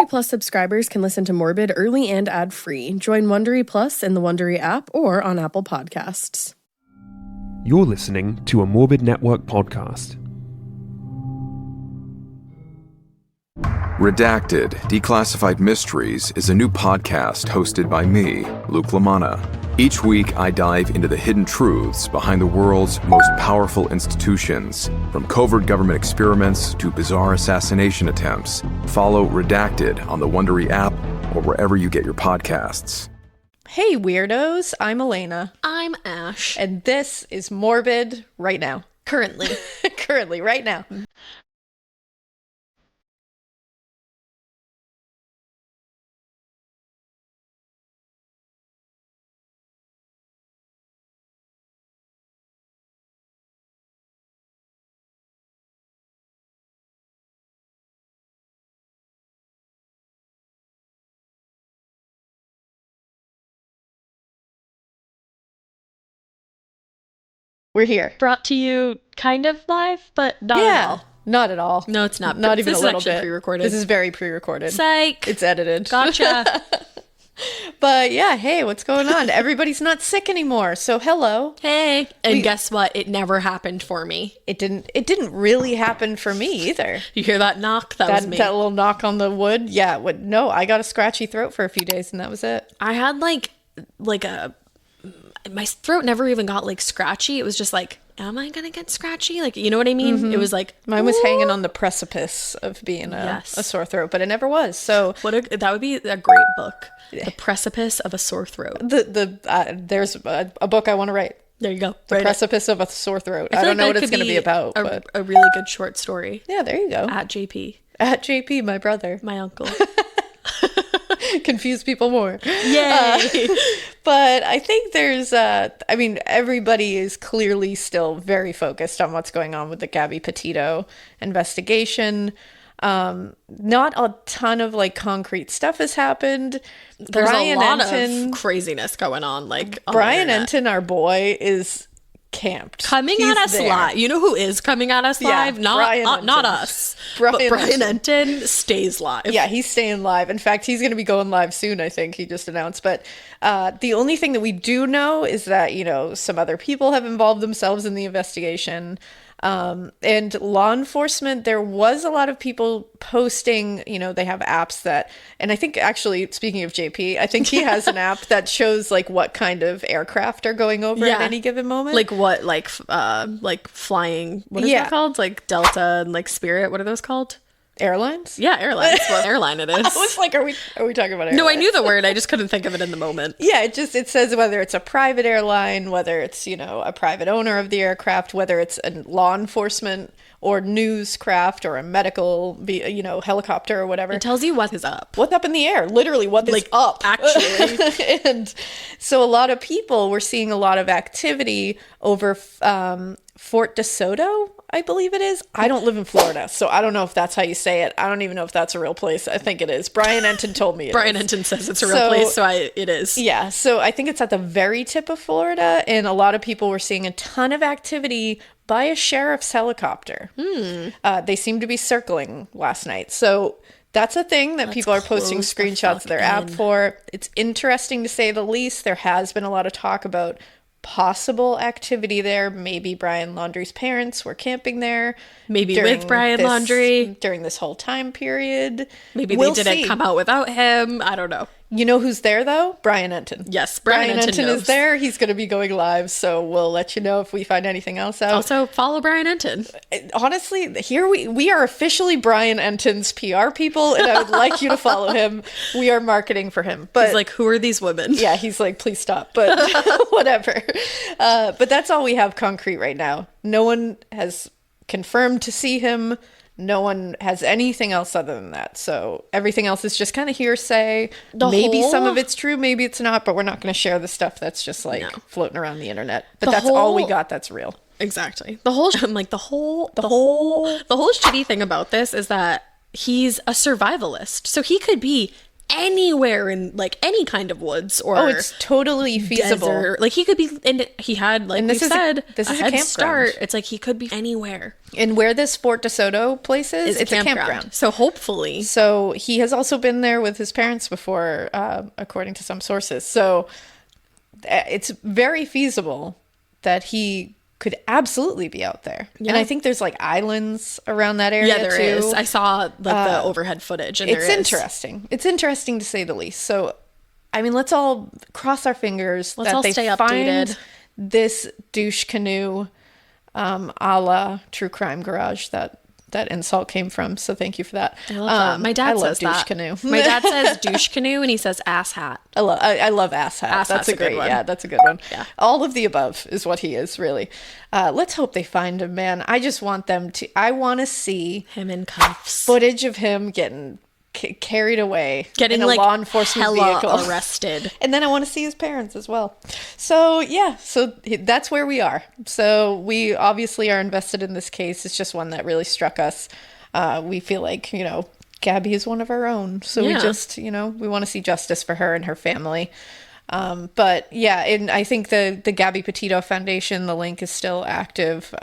Wondery Plus subscribers can listen to Morbid early and ad-free. Join Wondery Plus in the Wondery app or on Apple Podcasts. You're listening to a Morbid Network podcast. Redacted, Declassified Mysteries is a new podcast hosted by me, Luke LaManna. Each week, I dive into the hidden truths behind the world's most powerful institutions, from covert government experiments to bizarre assassination attempts. Follow Redacted on the Wondery app or wherever you get your podcasts. Hey weirdos, I'm Elena. I'm Ash. And this is Morbid right now. Currently. Currently, right now. We're here. Brought to you kind of live, but not at all. Not at all. No, it's not. Not even a little bit. This is pre-recorded. This is very pre-recorded. Psych. It's edited. Gotcha. But yeah, hey, what's going on? Everybody's not sick anymore, so hello. Hey. And guess what? It never happened for me. It didn't really happen for me either. You hear that knock? That was me. That little knock on the wood? Yeah. No, I got a scratchy throat for a few days and that was it. I had my throat never even got like scratchy. It was just like, am I gonna get scratchy? Like, you know what I mean? Mm-hmm. It was like mine was hanging on the precipice of being a sore throat, but it never was. So that would be a great book. The Precipice of a Sore Throat. There's a book I want to write. There you go. The Precipice of a Sore Throat. I don't know what it's going to be about. But a really good short story. Yeah, there you go. At JP. At JP, my brother. My uncle. Confuse people more. Yay! But I think there's, everybody is clearly still very focused on what's going on with the Gabby Petito investigation. Not a ton of like concrete stuff has happened. There's a lot of craziness going on. Like Brian Enton, our boy, is camped. Coming at us live. You know who is coming at us live? Not us. Brian Enton stays live. Yeah, he's staying live. In fact, he's going to be going live soon, I think he just announced. But the only thing that we do know is that, some other people have involved themselves in the investigation. And law enforcement, there was a lot of people posting, they have apps that, and I think actually, speaking of JP, I think he has an app that shows like what kind of aircraft are going over at any given moment. Like what, like flying, what is that called? Like Delta and like Spirit, what are those called? Airlines? Yeah, airlines. What airline it is. I was like, are we talking about airlines? No, I knew the word. I just couldn't think of it in the moment. Yeah, it says whether it's a private airline, whether it's, a private owner of the aircraft, whether it's a law enforcement or news craft or a medical, helicopter or whatever. It tells you what is up. What's up in the air. Literally, what is up. Actually. And so a lot of people were seeing a lot of activity over Fort DeSoto, I believe it is. I don't live in Florida, so I don't know if that's how you say it. I don't even know if that's a real place. I think it is. Brian Enton told me it Brian Enton says it's a real place, so it is. Yeah, so I think it's at the very tip of Florida, and a lot of people were seeing a ton of activity by a sheriff's helicopter. They seem to be circling last night. So that's a thing that people are posting screenshots of their app for. It's interesting to say the least. There has been a lot of talk about possible activity there. Maybe Brian Laundrie's parents were camping there. Maybe with Brian Laundrie. During this whole time period. Maybe they didn't come out without him. I don't know. You know who's there, though? Brian Enton. Yes, Brian Enton is there. He's going to be going live, so we'll let you know if we find anything else out. Also, follow Brian Enton. Honestly, here we are officially Brian Enton's PR people, and I would like you to follow him. We are marketing for him. But he's like, who are these women? Yeah, he's like, please stop. But whatever. But that's all we have concrete right now. No one has confirmed to see him. No one has anything else other than that. So everything else is just kind of hearsay. Maybe some of it's true, maybe it's not, but we're not going to share the stuff that's just like floating around the internet. But that's all we got that's real. Exactly. The whole shitty thing about this is that he's a survivalist. So he could be anywhere in like any kind of woods or it's totally feasible. Desert. Like he could be, and he had, like this is a head start. It's like he could be anywhere. And where this Fort DeSoto place is, it's a campground. So hopefully. So he has also been there with his parents before, according to some sources. So it's very feasible that he could absolutely be out there. Yeah. And I think there's like islands around that area. Yeah, there is. I saw like the overhead footage, and it's interesting. It's interesting to say the least. So, I mean, let's all cross our fingers that they stay updated. Find this douche canoe, a la True Crime Garage that insult came from. So thank you for that. I love that. My dad says douche canoe. My dad says douche canoe, and he says ass hat. I love ass hat. That's a great one. Yeah, that's a good one. Yeah. All of the above is what he is, really. Let's hope they find him, man. I just want them to. I want to see him in cuffs. Footage of him getting carried away, getting in a like law enforcement vehicle, arrested, and then I want to see his parents as well. So yeah, so that's where we are. So we obviously are invested in this case. It's just one that really struck us. We feel like, you know, Gabby is one of our own, so we just, you know, we want to see justice for her and her family. But yeah, and I think the Gabby Petito Foundation, the link is still active.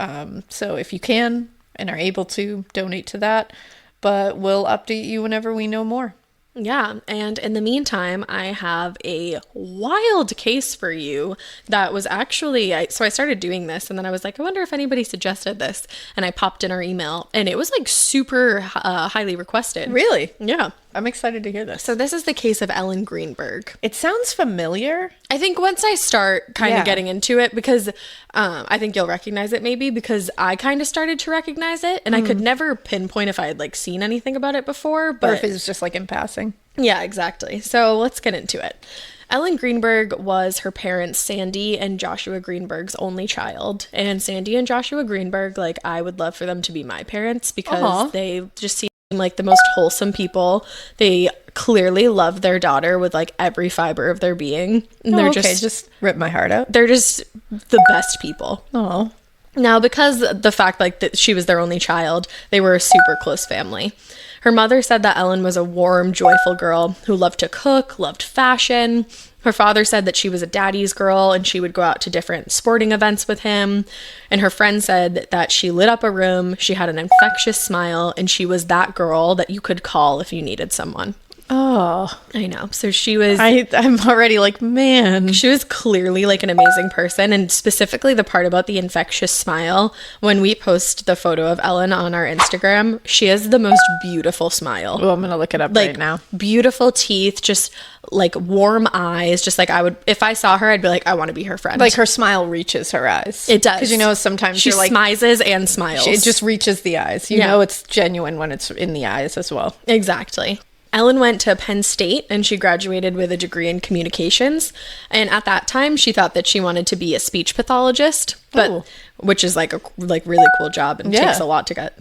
So if you can and are able to, donate to that. But we'll update you whenever we know more. Yeah, and in the meantime, I have a wild case for you that was actually, so I started doing this, and then I was like, I wonder if anybody suggested this, and I popped in our email, and it was like super highly requested. Really? Yeah. I'm excited to hear this. So this is the case of Ellen Greenberg. It sounds familiar. I think once I start kind of getting into it, because I think you'll recognize it maybe, because I kind of started to recognize it, and I could never pinpoint if I had like seen anything about it before. But or if it was just like in passing. Yeah, exactly. So let's get into it. Ellen Greenberg was her parents, Sandy and Joshua Greenberg's only child. And Sandy and Joshua Greenberg, like, I would love for them to be my parents because they just seem like the most wholesome people. They clearly love their daughter with like every fiber of their being. And they're just rip my heart out. They're just the best people. Oh. Now, because the fact like that she was their only child, they were a super close family. Her mother said that Ellen was a warm, joyful girl who loved to cook, loved fashion. Her father said that she was a daddy's girl and she would go out to different sporting events with him. And her friend said that she lit up a room, she had an infectious smile, and she was that girl that you could call if you needed someone. Oh, I know. So she was... I'm already like, man. She was clearly like an amazing person. And specifically the part about the infectious smile, when we post the photo of Ellen on our Instagram, she has the most beautiful smile. Oh, I'm going to look it up like, right now. Beautiful teeth, just like warm eyes. Just like I would, if I saw her, I'd be like, I want to be her friend. Like her smile reaches her eyes. It does. Because you know, sometimes she you're like... smizes and smiles. It just reaches the eyes. You know it's genuine when it's in the eyes as well. Exactly. Ellen went to Penn State and she graduated with a degree in communications. And at that time, she thought that she wanted to be a speech pathologist, but which is like a really cool job and takes a lot to get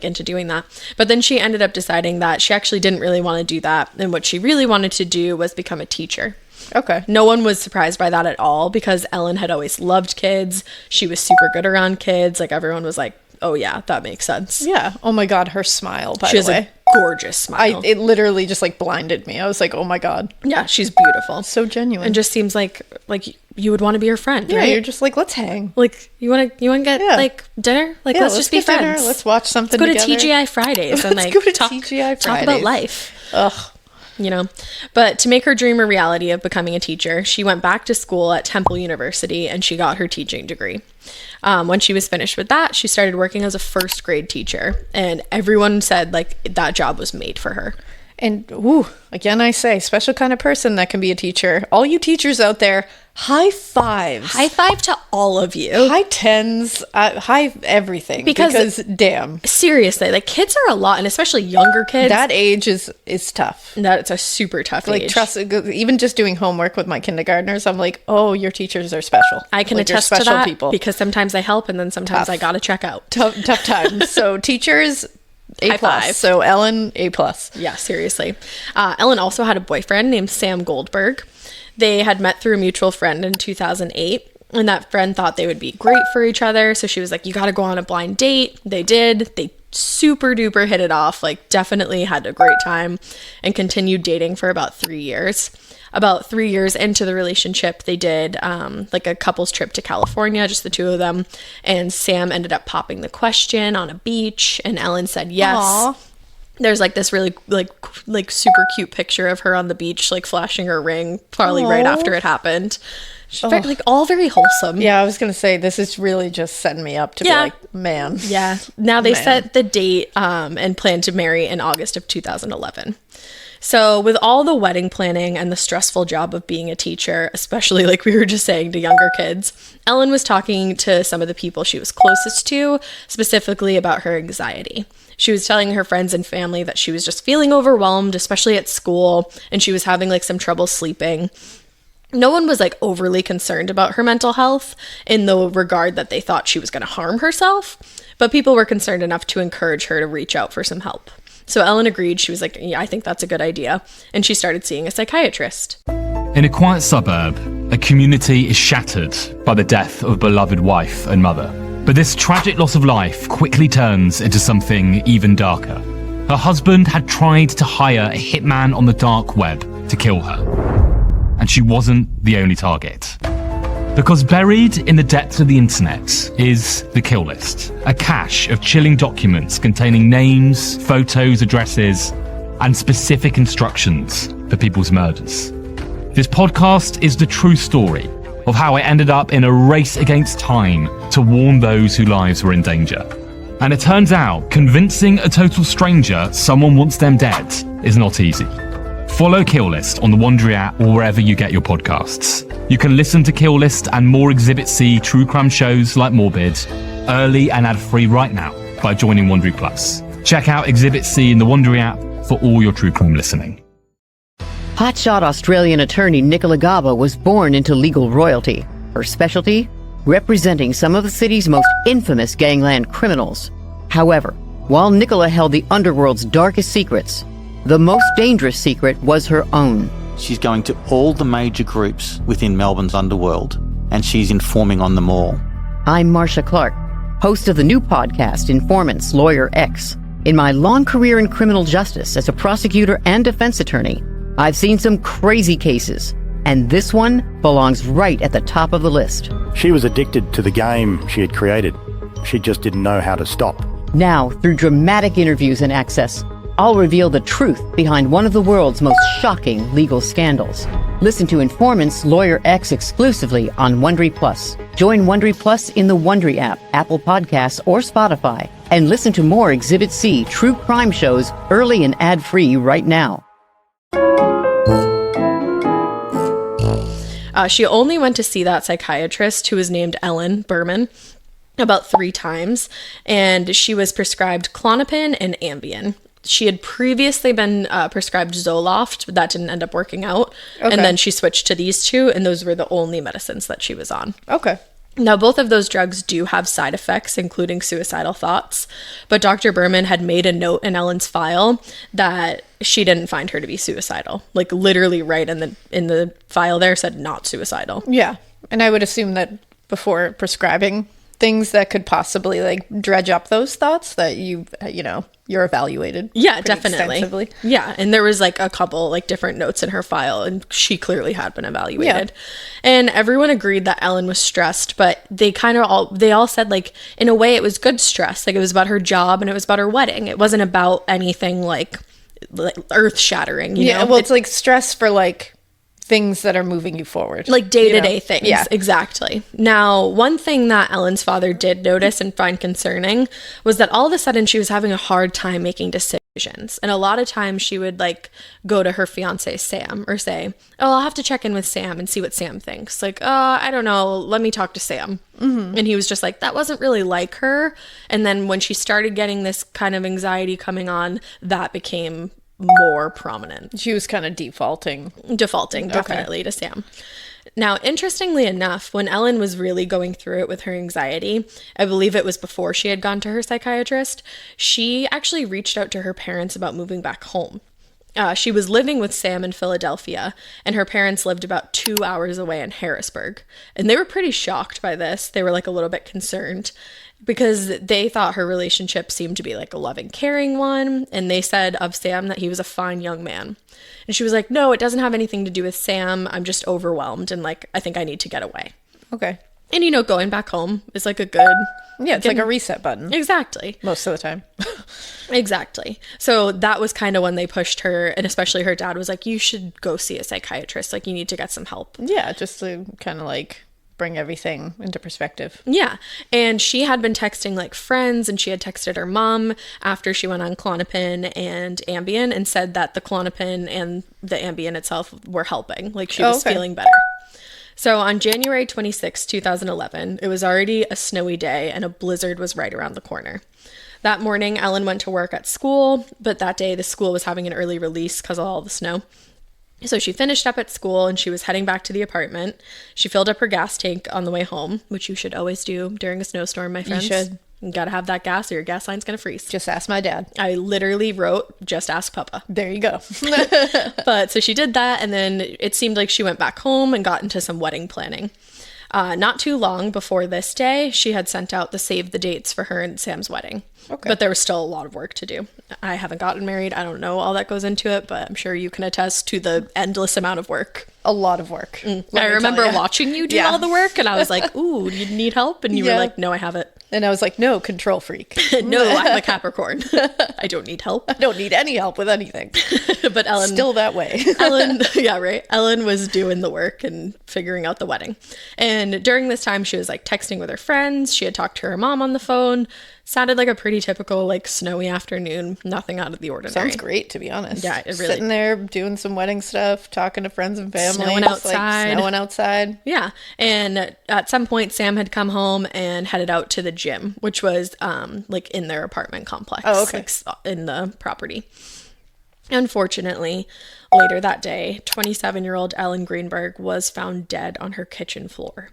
into doing that. But then she ended up deciding that she actually didn't really want to do that. And what she really wanted to do was become a teacher. Okay. No one was surprised by that at all because Ellen had always loved kids. She was super good around kids. Like everyone was like, oh yeah, that makes sense. Yeah. Oh my God, her smile, by the way. She has a gorgeous smile. It literally just like blinded me. I was like, oh my God. Yeah, she's beautiful. So genuine. And just seems like you would want to be her friend, yeah, right? You're just like, let's hang. Like you want to get like dinner? Like let's just be friends. Dinner. Let's watch something Let's go together. to TGI Fridays and like talk about life. Ugh. You know, but to make her dream a reality of becoming a teacher, she went back to school at Temple University and she got her teaching degree. When she was finished with that, she started working as a first grade teacher, and everyone said like that job was made for her. And again, I say, special kind of person that can be a teacher. All you teachers out there, high fives. High five to all of you. High tens, high everything. Because damn. Seriously, like kids are a lot, and especially younger kids. That age is tough. It's a super tough age. Like trust, even just doing homework with my kindergartners, I'm like, oh, your teachers are special. I can attest to that people. Because sometimes I help, and then sometimes I gotta check out. Tough times. So teachers... A+. So Ellen, A+. Yeah, seriously. Ellen also had a boyfriend named Sam Goldberg. They had met through a mutual friend in 2008, and that friend thought they would be great for each other. So she was like, you got to go on a blind date. They did. They super duper hit it off, like definitely had a great time, and continued dating for about 3 years. About 3 years into the relationship, they did like a couple's trip to California, just the two of them. And Sam ended up popping the question on a beach, and Ellen said yes. Aww. There's like this really like super cute picture of her on the beach, like flashing her ring, probably right after it happened. Like all very wholesome. Yeah, I was gonna say this is really just setting me up to be like, man. Yeah. Now they set the date and plan to marry in August of 2011. So with all the wedding planning and the stressful job of being a teacher, especially like we were just saying to younger kids, Ellen was talking to some of the people she was closest to, specifically about her anxiety. She was telling her friends and family that she was just feeling overwhelmed, especially at school, and she was having like some trouble sleeping. No one was like overly concerned about her mental health in the regard that they thought she was going to harm herself, but people were concerned enough to encourage her to reach out for some help. So Ellen agreed. She was like, yeah, I think that's a good idea. And she started seeing a psychiatrist. In a quiet suburb, a community is shattered by the death of a beloved wife and mother. But this tragic loss of life quickly turns into something even darker. Her husband had tried to hire a hitman on the dark web to kill her. And she wasn't the only target. Because buried in the depths of the internet is the kill list, a cache of chilling documents containing names, photos, addresses, and specific instructions for people's murders. This podcast is the true story of how I ended up in a race against time to warn those whose lives were in danger. And it turns out, convincing a total stranger someone wants them dead is not easy. Follow Kill List on the Wondery app or wherever you get your podcasts. You can listen to Kill List and more Exhibit C true crime shows like Morbid early and ad-free right now by joining Wondery Plus. Check out Exhibit C in the Wondery app for all your true crime listening. Hotshot Australian attorney Nicola Gaba was born into legal royalty. Her specialty? Representing some of the city's most infamous gangland criminals. However, while Nicola held the underworld's darkest secrets, the most dangerous secret was her own. She's going to all the major groups within Melbourne's underworld, and she's informing on them all. I'm Marcia Clark, host of the new podcast, Informants Lawyer X. In my long career in criminal justice as a prosecutor and defense attorney, I've seen some crazy cases, and this one belongs right at the top of the list. She was addicted to the game she had created. She just didn't know how to stop. Now, through dramatic interviews and access, I'll reveal the truth behind one of the world's most shocking legal scandals. Listen to Informants Lawyer X exclusively on Wondery Plus. Join Wondery Plus in the Wondery app, Apple Podcasts, or Spotify, and listen to more Exhibit C true crime shows early and ad-free right now. She only went to see that psychiatrist, who was named Ellen Berman, about 3 times, and she was prescribed Klonopin and Ambien. She had previously been prescribed Zoloft, but that didn't end up working out. Okay. And then she switched to these two, and those were the only medicines that she was on. Okay. Now, both of those drugs do have side effects, including suicidal thoughts, but Dr. Berman had made a note in Ellen's file that she didn't find her to be suicidal. Like, literally right in the file there said not suicidal. Yeah. And I would assume that before prescribing things that could possibly like dredge up those thoughts, that you're evaluated. Yeah, definitely. Extensively. Yeah, and there was like a couple like different notes in her file, and she clearly had been evaluated. Yeah. And everyone agreed that Ellen was stressed, but they all said like in a way it was good stress. Like it was about her job and it was about her wedding. It wasn't about anything like earth-shattering, you know? Well, it's like stress for like things that are moving you forward, like day-to-day things. Yeah, exactly. Now, one thing that Ellen's father did notice and find concerning was that all of a sudden she was having a hard time making decisions, and a lot of times she would like go to her fiance Sam or say, oh, I'll have to check in with Sam and see what Sam thinks. Like, I don't know, let me talk to Sam. Mm-hmm. And he was just like, that wasn't really like her. And then when she started getting this kind of anxiety coming on, that became more prominent. She was kind of defaulting definitely to Sam. Now, interestingly enough, when Ellen was really going through it with her anxiety, I believe it was before she had gone to her psychiatrist, she actually reached out to her parents about moving back home. She was living with Sam in Philadelphia, and her parents lived about 2 hours away in Harrisburg. And they were pretty shocked by this. They were like a little bit concerned because they thought her relationship seemed to be like a loving, caring one. And they said of Sam that he was a fine young man. And she was like, no, it doesn't have anything to do with Sam. I'm just overwhelmed. And like, I think I need to get away. Okay. And, you know, going back home is like a good... Yeah, it's like a reset button. Exactly. Most of the time. Exactly. So that was kind of when they pushed her, and especially her dad was like, you should go see a psychiatrist. Like, you need to get some help. Yeah, just to kind of like bring everything into perspective. Yeah. And she had been texting like friends, and she had texted her mom after she went on Klonopin and Ambien and said that the Klonopin and the Ambien itself were helping. Like, she was feeling better. So on January 26, 2011, it was already a snowy day and a blizzard was right around the corner. That morning, Ellen went to work at school, but that day the school was having an early release because of all the snow. So she finished up at school and she was heading back to the apartment. She filled up her gas tank on the way home, which you should always do during a snowstorm, my friends. You should. You gotta have that gas or your gas line's gonna freeze. Just ask my dad. I literally wrote, just ask Papa. There you go. But so she did that, and then it seemed like she went back home and got into some wedding planning. Not too long before this day, she had sent out the save the dates for her and Sam's wedding. Okay. But there was still a lot of work to do. I haven't gotten married. I don't know all that goes into it, but I'm sure you can attest to the endless amount of work. A lot of work. I remember watching you do all the work, and I was like, ooh, you need help? And you were like, no, I have it. And I was like, no, control freak. No, I'm a Capricorn. I don't need help. I don't need any help with anything. But Ellen... Still that way. Ellen, yeah, right. Ellen was doing the work and figuring out the wedding. And during this time, she was like texting with her friends. She had talked to her mom on the phone. Sounded like a pretty typical, like, snowy afternoon. Nothing out of the ordinary. Sounds great, to be honest. Yeah, it really... Sitting there, doing some wedding stuff, talking to friends and family. Snowing outside. Like, snowing outside. Yeah. And at some point, Sam had come home and headed out to the gym, which was, like, in their apartment complex. Oh, okay. Like, in the property. Unfortunately, later that day, 27-year-old Ellen Greenberg was found dead on her kitchen floor.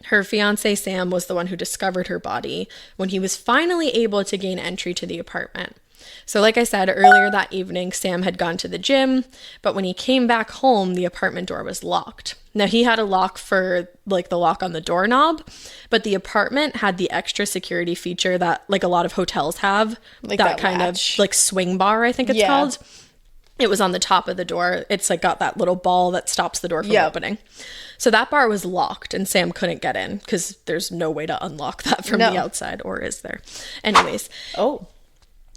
Her fiance, Sam, was the one who discovered her body when he was finally able to gain entry to the apartment. So like I said, earlier that evening, Sam had gone to the gym, but when he came back home, the apartment door was locked. Now, he had a lock for, like, the lock on the doorknob, but the apartment had the extra security feature that, like, a lot of hotels have. Like that kind latch. of, like, swing bar, I think it's called. It was on the top of the door. It's, like, got that little ball that stops the door from opening. So that bar was locked and Sam couldn't get in because there's no way to unlock that from the outside, or is there? Anyways.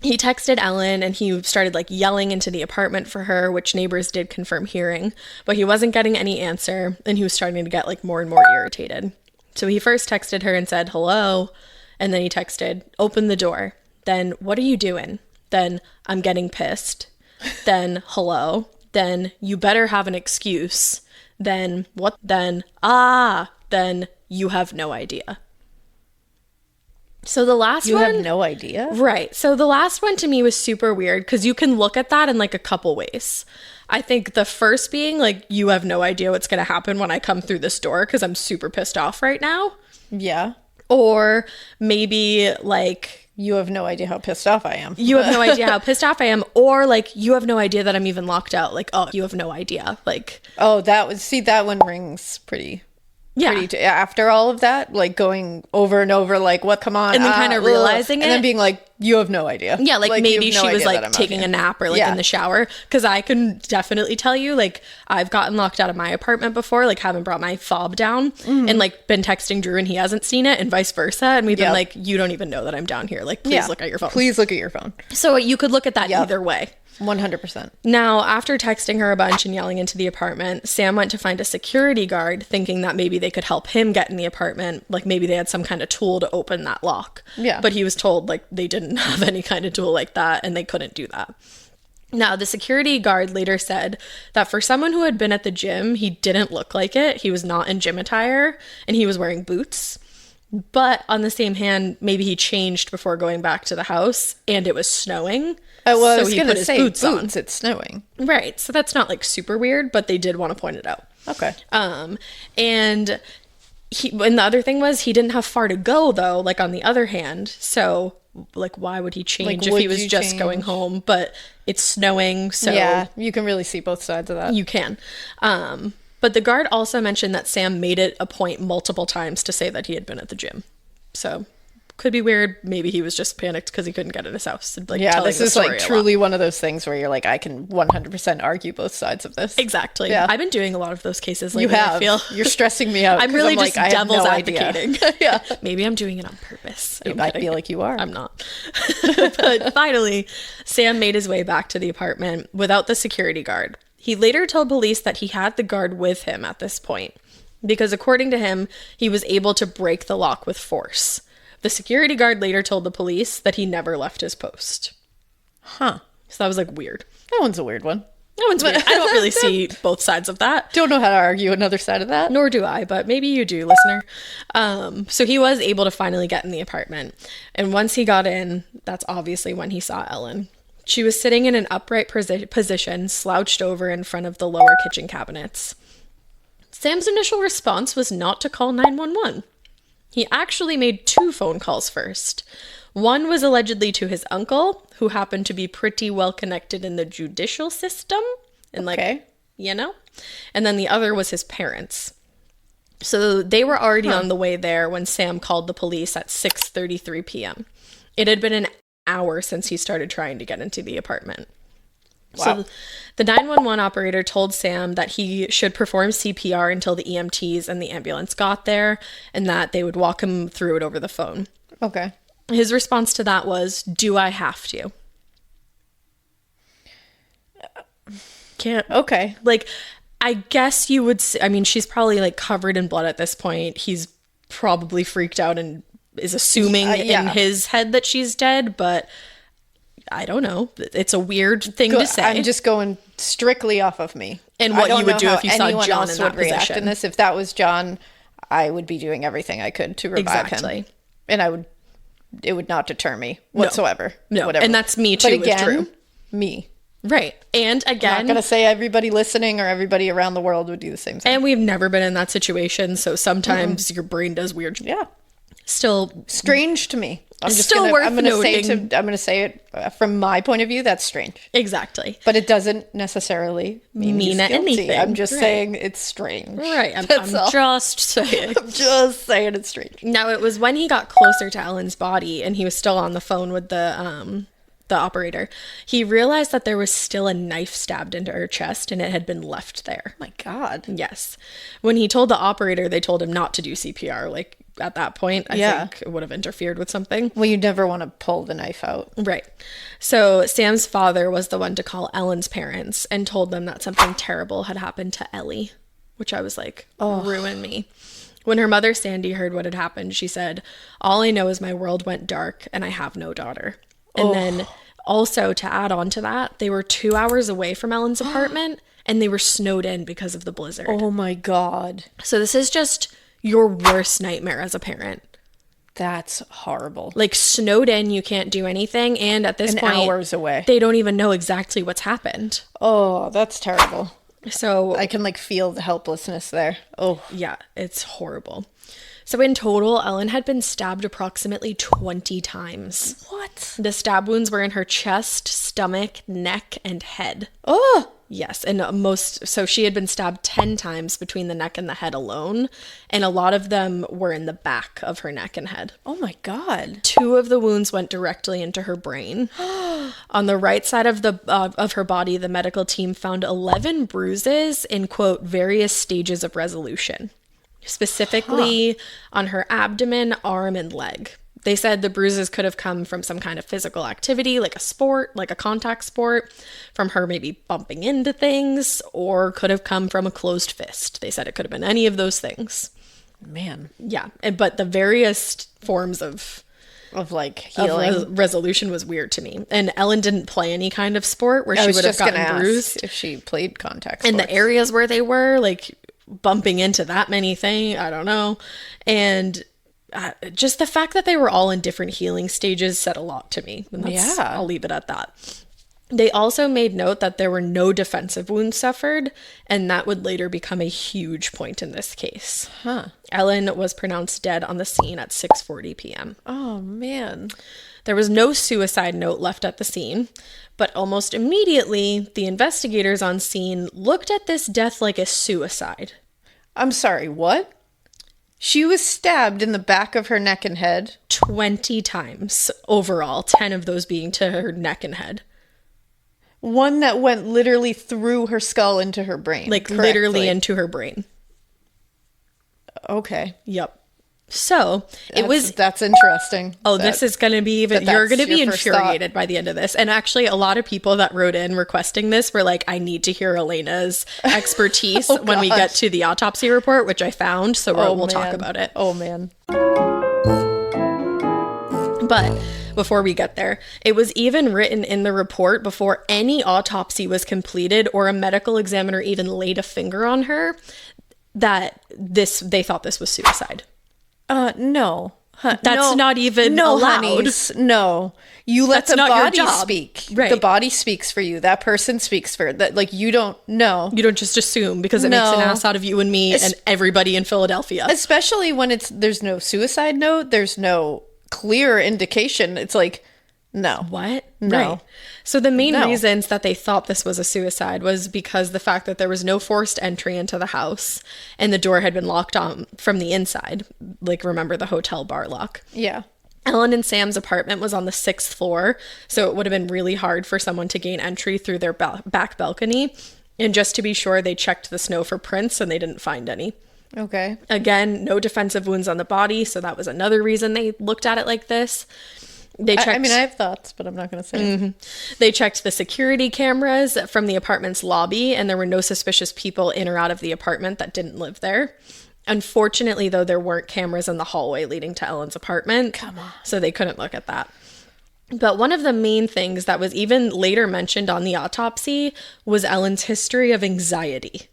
He texted Ellen and he started like yelling into the apartment for her, which neighbors did confirm hearing, but he wasn't getting any answer and he was starting to get like more and more irritated. So he first texted her and said, hello. And then he texted, open the door. Then, what are you doing? Then, I'm getting pissed. Then, hello. Then, you better have an excuse. Then, what? Then, then you have no idea. So the last one... You have no idea? Right. So the last one to me was super weird because you can look at that in like a couple ways. I think the first being like, you have no idea what's going to happen when I come through this door because I'm super pissed off right now. Yeah. Or maybe like... You have no idea how pissed off I am. You have no idea how pissed off I am. Or like, you have no idea that I'm even locked out. Like, oh, you have no idea. Like... Oh, that one rings pretty... Yeah. After all of that, like going over and over, like, what, come on. And then kind of realizing it. And then being like, you have no idea. Yeah, like maybe she was like taking a nap or like in the shower. Because I can definitely tell you, like, I've gotten locked out of my apartment before, like haven't brought my fob down and like been texting Drew and he hasn't seen it and vice versa. And we've been like, you don't even know that I'm down here. Like, please look at your phone. Please look at your phone. So you could look at that either way. 100%. Now, after texting her a bunch and yelling into the apartment, Sam went to find a security guard thinking that maybe they could help him get in the apartment. Like maybe they had some kind of tool to open that lock. Yeah. But he was told like they didn't have any kind of tool like that and they couldn't do that. Now, the security guard later said that for someone who had been at the gym, he didn't look like it. He was not in gym attire and he was wearing boots. But on the same hand, maybe he changed before going back to the house and it was snowing. Well, I was so he going put to his say boots on. It's snowing. Right. So that's not like super weird, but they did want to point it out. Okay. And the other thing was he didn't have far to go though, like on the other hand. So like, why would he change Like, if he would was you just going change? home? But it's snowing, so Yeah, you can really see both sides of that. you can. But the guard also mentioned that Sam made it a point multiple times to say that he had been at the gym. So could be weird. Maybe he was just panicked because he couldn't get in his house. Like, Yeah, telling this the is story like a lot. truly one of those things where you're like, I can 100% argue both sides of this. Exactly. Yeah. I've been doing a lot of those cases You lately, have. I feel. You're stressing me out. I'm 'cause really like, just I have devil's no idea. advocating. Yeah. Maybe I'm doing it on purpose. I'm I kidding. feel like you are. I'm not. But finally, Sam made his way back to the apartment without the security guard. He later told police that he had the guard with him at this point because, according to him, he was able to break the lock with force. The security guard later told the police that he never left his post. Huh. So that was like weird. That one's a weird one. That one's weird. I don't really see both sides of that. Don't know how to argue another side of that. Nor do I, but maybe you do, listener. So he was able to finally get in the apartment. And once he got in, that's obviously when he saw Ellen. She was sitting in an upright position, slouched over in front of the lower kitchen cabinets. Sam's initial response was not to call 911. He actually made 2 phone calls first. One was allegedly to his uncle, who happened to be pretty well connected in the judicial system. And Okay. And then the other was his parents. So they were already on the way there when Sam called the police at 6:33 p.m. It had been an hour since he started trying to get into the apartment. Wow. So the 911 operator told Sam that he should perform CPR until the EMTs and the ambulance got there, and that they would walk him through it over the phone. Okay. His response to that was, "Do I have to?" Can't. Okay. Like, I guess you would I mean, she's probably like covered in blood at this point. He's probably freaked out and is assuming in his head that she's dead, but I don't know. It's a weird thing to say. I'm just going strictly off of me. And I what don't you would know do how if you saw anyone John else in that would react position. in this. If that was John, I would be doing everything I could to revive Exactly. him. And it would not deter me whatsoever. No. Whatever. And that's me too But with again, Drew. me. Right. And I'm again, not going to say everybody listening or everybody around the world would do the same thing. and we've never been in that situation, so sometimes your brain does weird. Yeah. Still Strange to me. Still worth I'm gonna noting. I'm going to say it from my point of view. That's strange. exactly. But it doesn't necessarily mean he's guilty. anything. I'm just Right. saying it's strange. Right. I'm That's all. just saying. I'm just saying it's strange. Now, it was when he got closer to Ellen's body and he was still on the phone with the operator, he realized that there was still a knife stabbed into her chest and it had been left there. My God. Yes. When he told the operator, they told him not to do CPR. Like, at that point, I think it would have interfered with something. Well, you never want to pull the knife out. Right. So Sam's father was the one to call Ellen's parents and told them that something terrible had happened to Ellie, which I was like, ruin me. When her mother, Sandy, heard what had happened, she said, "All I know is my world went dark and I have no daughter." And then also, to add on to that, they were 2 hours away from Ellen's apartment and they were snowed in because of the blizzard. Oh my God. So this is just your worst nightmare as a parent. That's horrible. Like, snowed in, you can't do anything, and at this And point, hours away. they don't even know exactly what's happened. Oh, that's terrible. So I can like feel the helplessness there. Oh, yeah, it's horrible. So in total, Ellen had been stabbed approximately 20 times. what? The stab wounds were in her chest, stomach, neck, and head. Oh, Yes, and so she had been stabbed 10 times between the neck and the head alone, and a lot of them were in the back of her neck and head. oh my God. 2 of the wounds went directly into her brain. On the right side of her body, the medical team found 11 bruises in, quote, various stages of resolution, specifically on her abdomen, arm, and leg. They said the bruises could have come from some kind of physical activity, like a sport, like a contact sport, from her maybe bumping into things, or could have come from a closed fist. They said it could have been any of those things. Man. Yeah, but the various forms of Of healing. resolution was weird to me. And Ellen didn't play any kind of sport where I she was would have just going to gotten bruised. ask if she played contact And sports. the areas where they were, like, bumping into that many things, I don't know. And just the fact that they were all in different healing stages said a lot to me. And I'll leave it at that. They also made note that there were no defensive wounds suffered, and that would later become a huge point in this case. Ellen was pronounced dead on the scene at 6:40 p.m. Oh, man. There was no suicide note left at the scene, but almost immediately, the investigators on scene looked at this death like a suicide. I'm sorry, what? She was stabbed in the back of her neck and head? 20 times overall, 10 of those being to her neck and head. One that went literally through her skull into her brain. Like, correctly. literally into her brain. Okay. Yep. So, That's interesting. Oh, this is going to be even... You're going to be infuriated by the end of this. And actually, a lot of people that wrote in requesting this were like, I need to hear Elena's expertise when we get to the autopsy report, which I found. So we'll talk about it. Oh, man. But before we get there, it was even written in the report before any autopsy was completed or a medical examiner even laid a finger on her that they thought this was suicide. No. That's not even allowed. Honeys, no. You let the body speak. Right. The body speaks for you. That person speaks for that. Like, you don't know. You don't just assume because it makes an ass out of you and me and everybody in Philadelphia. Especially when there's no suicide note. There's no clear indication. It's like, no. What? No. Right. So the main reasons that they thought this was a suicide was because the fact that there was no forced entry into the house and the door had been locked on from the inside. Like, remember the hotel bar lock? Yeah. Ellen and Sam's apartment was on the 6th floor, so it would have been really hard for someone to gain entry through their back balcony. And just to be sure, they checked the snow for prints and they didn't find any. Okay. Again, no defensive wounds on the body, so that was another reason they looked at it like this. They checked, I have thoughts, but I'm not going to say it. They checked the security cameras from the apartment's lobby, and there were no suspicious people in or out of the apartment that didn't live there. Unfortunately, though, there weren't cameras in the hallway leading to Ellen's apartment. Come on. So they couldn't look at that. But one of the main things that was even later mentioned on the autopsy was Ellen's history of anxiety.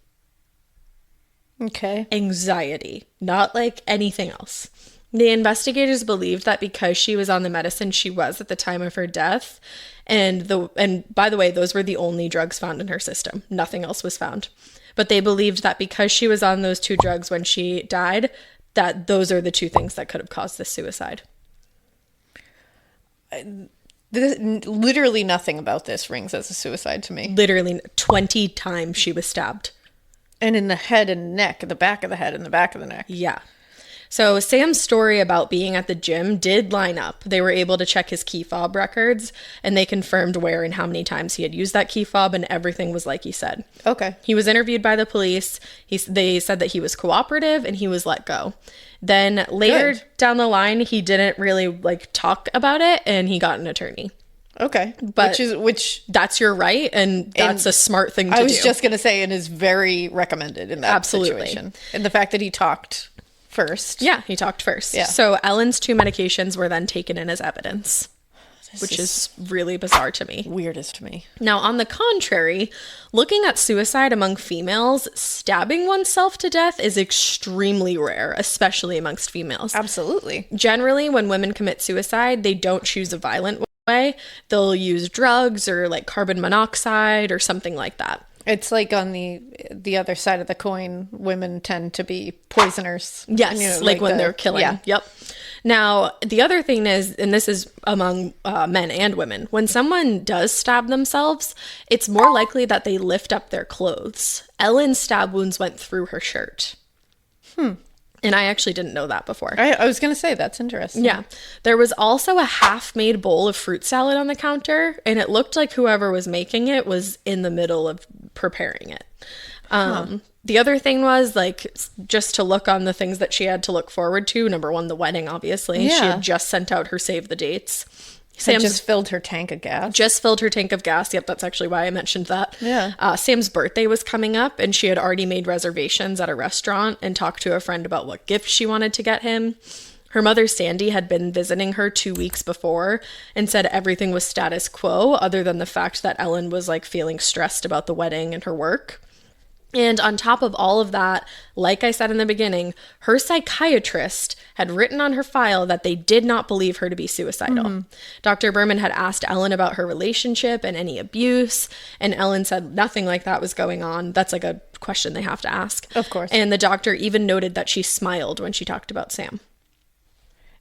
Okay. Anxiety, not like anything else. The investigators believed that because she was on the medicine she was at the time of her death, and by the way, those were the only drugs found in her system. Nothing else was found. But they believed that because she was on those 2 drugs when she died, that those are the 2 things that could have caused this suicide. Literally nothing about this rings as a suicide to me. Literally 20 times she was stabbed. And in the head and neck, the back of the head and the back of the neck. Yeah. So Sam's story about being at the gym did line up. They were able to check his key fob records, and they confirmed where and how many times he had used that key fob, and everything was like he said. Okay. He was interviewed by the police. They said that he was cooperative, and he was let go. Then later down the line, he didn't really talk about it, and he got an attorney. Okay. But which that's your right, and that's a smart thing to do. I was just going to say, and is very recommended in that situation. And the fact that he talked first. Yeah, he talked first. Yeah. So Ellen's 2 medications were then taken in as evidence, which is really bizarre to me. Weirdest to me. Now, on the contrary, looking at suicide among females, stabbing oneself to death is extremely rare, especially amongst females. Absolutely. Generally, when women commit suicide, they don't choose a violent way. They'll use drugs or carbon monoxide or something like that. It's like on the other side of the coin, women tend to be poisoners. Yes, when they're killing. Yeah. Yep. Now, the other thing is, and this is among men and women, when someone does stab themselves, it's more likely that they lift up their clothes. Ellen's stab wounds went through her shirt. And I actually didn't know that before. I was going to say, that's interesting. Yeah. There was also a half-made bowl of fruit salad on the counter, and it looked like whoever was making it was in the middle of preparing it. The other thing was, just to look on the things that she had to look forward to. Number 1, the wedding, obviously. Yeah. She had just sent out her save the dates. Sam just filled her tank of gas. Just filled her tank of gas. Yep, that's actually why I mentioned that. Yeah. Sam's birthday was coming up, and she had already made reservations at a restaurant and talked to a friend about what gift she wanted to get him. Her mother, Sandy, had been visiting her 2 weeks before and said everything was status quo, other than the fact that Ellen was feeling stressed about the wedding and her work. And on top of all of that, like I said in the beginning, her psychiatrist had written on her file that they did not believe her to be suicidal. Dr. Berman had asked Ellen about her relationship and any abuse, and Ellen said nothing like that was going on. That's like a question they have to ask. Of course. And the doctor even noted that she smiled when she talked about Sam.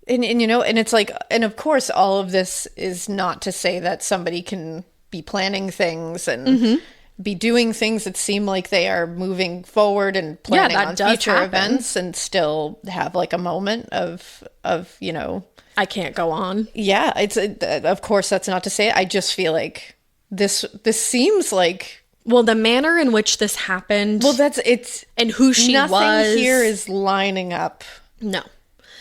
And it's like, and of course, all of this is not to say that somebody can be planning things and be doing things that seem like they are moving forward and planning on future events and still have like a moment of I can't go on. Yeah, of course that's not to say it. I just feel like this seems like, well, the manner in which this happened. Well, it's and who she nothing was. Nothing here is lining up. No.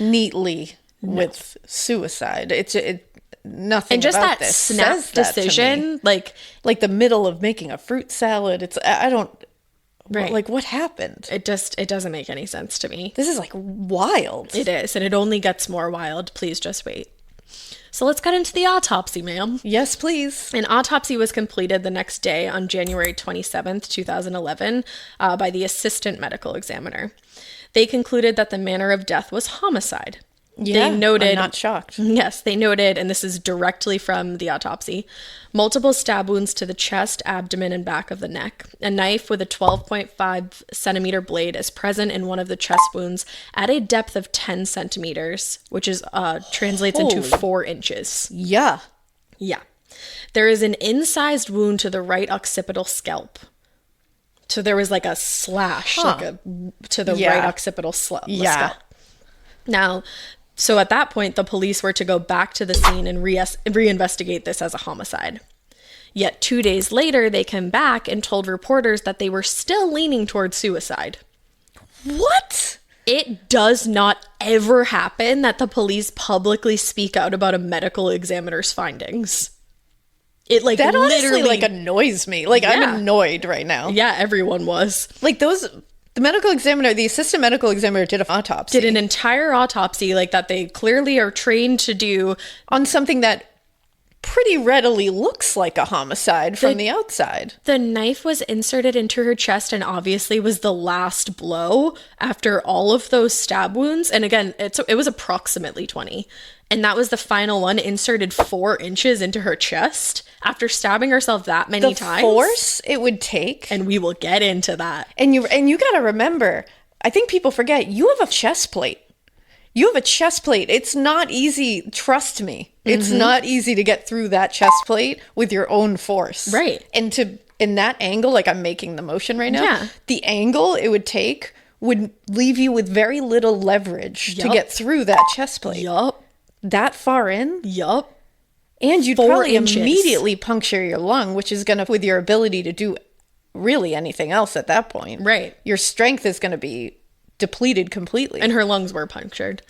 Neatly with suicide. Nothing and just about that this snap says that decision, like the middle of making a fruit salad. I don't right. Like, what happened? It doesn't make any sense to me. This is like wild. It is, and it only gets more wild. Please just wait. So let's get into the autopsy, ma'am. Yes, please. An autopsy was completed the next day on January 27th, 2011, by the assistant medical examiner. They concluded that the manner of death was homicide. Yeah, they noted, I'm not shocked. Yes, they noted, and this is directly from the autopsy, multiple stab wounds to the chest, abdomen, and back of the neck. A knife with a 12.5 centimeter blade is present in one of the chest wounds at a depth of 10 centimeters, which is translates into 4 inches. Yeah. Yeah. There is an incised wound to the right occipital scalp. So there was like a slash to the right occipital scalp. Now, so at that point, the police were to go back to the scene and reinvestigate this as a homicide. Yet 2 days later, they came back and told reporters that they were still leaning towards suicide. What? It does not ever happen that the police publicly speak out about a medical examiner's findings. It like that honestly literally annoys me. Like I'm annoyed right now. Yeah, everyone was. Like the medical examiner, the assistant medical examiner did an autopsy. Did an entire autopsy like that they clearly are trained to do on something that pretty readily looks like a homicide from the outside. The knife was inserted into her chest and obviously was the last blow after all of those stab wounds. And again, it was approximately 20. And that was the final one, inserted 4 inches into her chest after stabbing herself that many times. The force it would take. And we will get into that. And you got to remember, I think people forget, you have a chest plate. You have a chest plate. It's not easy. Trust me. It's not easy to get through that chest plate with your own force. Right. And in that angle, like I'm making the motion right now, the angle it would take would leave you with very little leverage to get through that chest plate. Yup. That far in? Yup. And you'd probably immediately puncture your lung, which is going to, with your ability to do really anything else at that point. Right. Your strength is going to be depleted completely. And her lungs were punctured.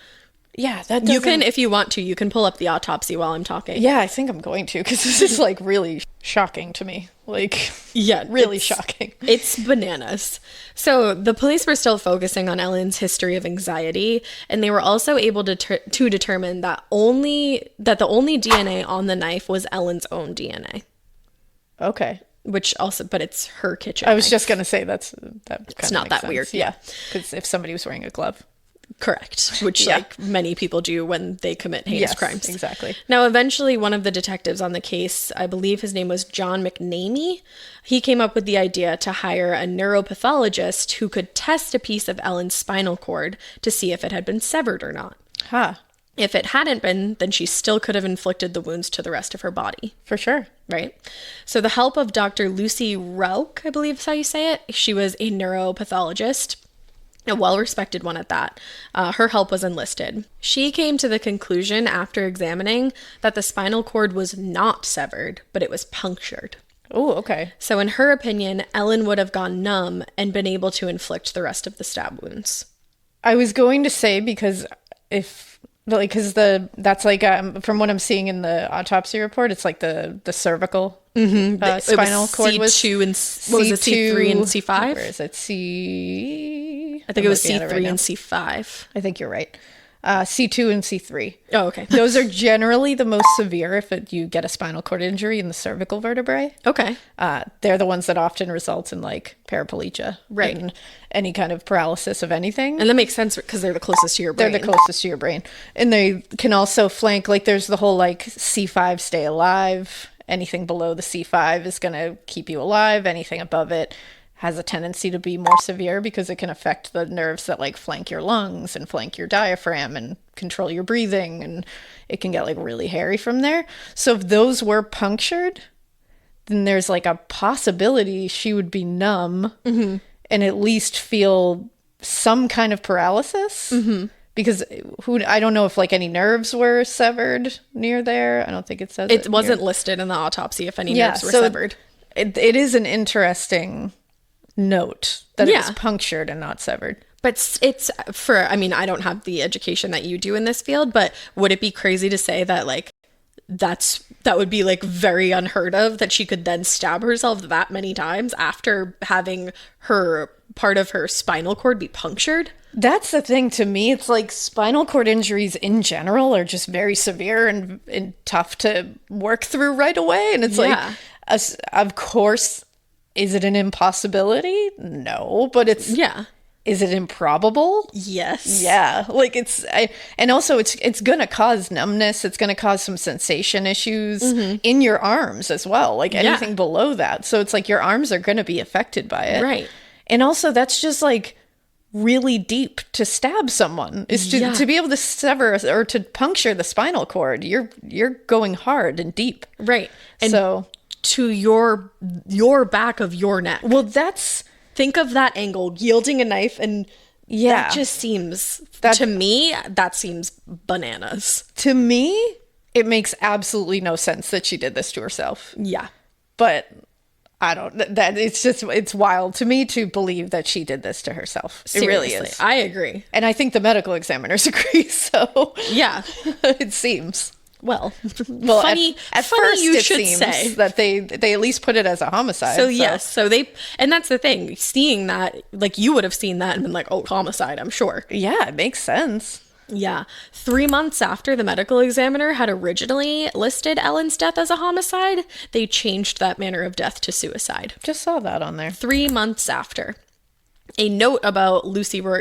Yeah, that doesn't... You can, if you want to, you can pull up the autopsy while I'm talking. Yeah, I think I'm going to, because this is like really shocking to me. Like, yeah, really shocking. It's bananas. So the police were still focusing on Ellen's history of anxiety, and they were also able to determine that the only DNA on the knife was Ellen's own DNA. Okay. Which also, but it's her kitchen. I was just going to say it's not that weird. Yeah, because if somebody was wearing a glove. Correct. Which like many people do when they commit heinous crimes. Exactly. Now, eventually, one of the detectives on the case, I believe his name was John McNamee, he came up with the idea to hire a neuropathologist who could test a piece of Ellen's spinal cord to see if it had been severed or not. If it hadn't been, then she still could have inflicted the wounds to the rest of her body. For sure. Right? So the help of Dr. Lucy Rauch, I believe is how you say it. She was a neuropathologist, a well-respected one at that. Her help was enlisted. She came to the conclusion after examining that the spinal cord was not severed, but it was punctured. Oh, okay. So in her opinion, Ellen would have gone numb and been able to inflict the rest of the stab wounds. I was going to say, because that's like from what I'm seeing in the autopsy report, it's like the cervical spinal cord was C2 and what was it, C3 and C5? Where is it? I think it was C3 and C5. I think you're right. C2 and C3. Oh, okay. Those are generally the most severe if you get a spinal cord injury in the cervical vertebrae. Okay. They're the ones that often result in like paraplegia, right, and any kind of paralysis of anything. And that makes sense because they're the closest to your brain. They're the closest to your brain. And they can also flank, like there's the whole like C5 stay alive. Anything below the C5 is going to keep you alive. Anything above it has a tendency to be more severe because it can affect the nerves that like flank your lungs and flank your diaphragm and control your breathing, and it can get like really hairy from there. So if those were punctured, then there's like a possibility she would be numb and at least feel some kind of paralysis. Because I don't know if like any nerves were severed near there. I don't think it says it wasn't listed in the autopsy if any nerves were severed. It is an interesting note that it was punctured and not severed. But it's I mean, I don't have the education that you do in this field, but would it be crazy to say that like that would be like very unheard of, that she could then stab herself that many times after having her part of her spinal cord be punctured? That's the thing to me. It's like spinal cord injuries in general are just very severe and tough to work through right away. And it's like, of course, is it an impossibility? No, but it's Is it improbable? Yes. Yeah, like and also it's gonna cause numbness. It's gonna cause some sensation issues in your arms as well. Like anything below that. So it's like your arms are gonna be affected by it, right? And also that's just like really deep to stab someone. Is to be able to sever or to puncture the spinal cord. You're going hard and deep, right? And so to your back of your neck. Well, think of that angle, yielding a knife, and that just seems, to me, that seems bananas. To me, it makes absolutely no sense that she did this to herself. Yeah. But I don't, it's wild to me to believe that she did this to herself. Seriously, it really is. I agree. And I think the medical examiners agree, so. Yeah. It seems. Well, funny. At first, you it should seems say that they at least put it as a homicide. So yes, and that's the thing. Seeing that, like you would have seen that and been like, "Oh, homicide." I'm sure. Yeah, it makes sense. Yeah. 3 months after the medical examiner had originally listed Ellen's death as a homicide, they changed that manner of death to suicide. Just saw that on there. 3 months after. A note about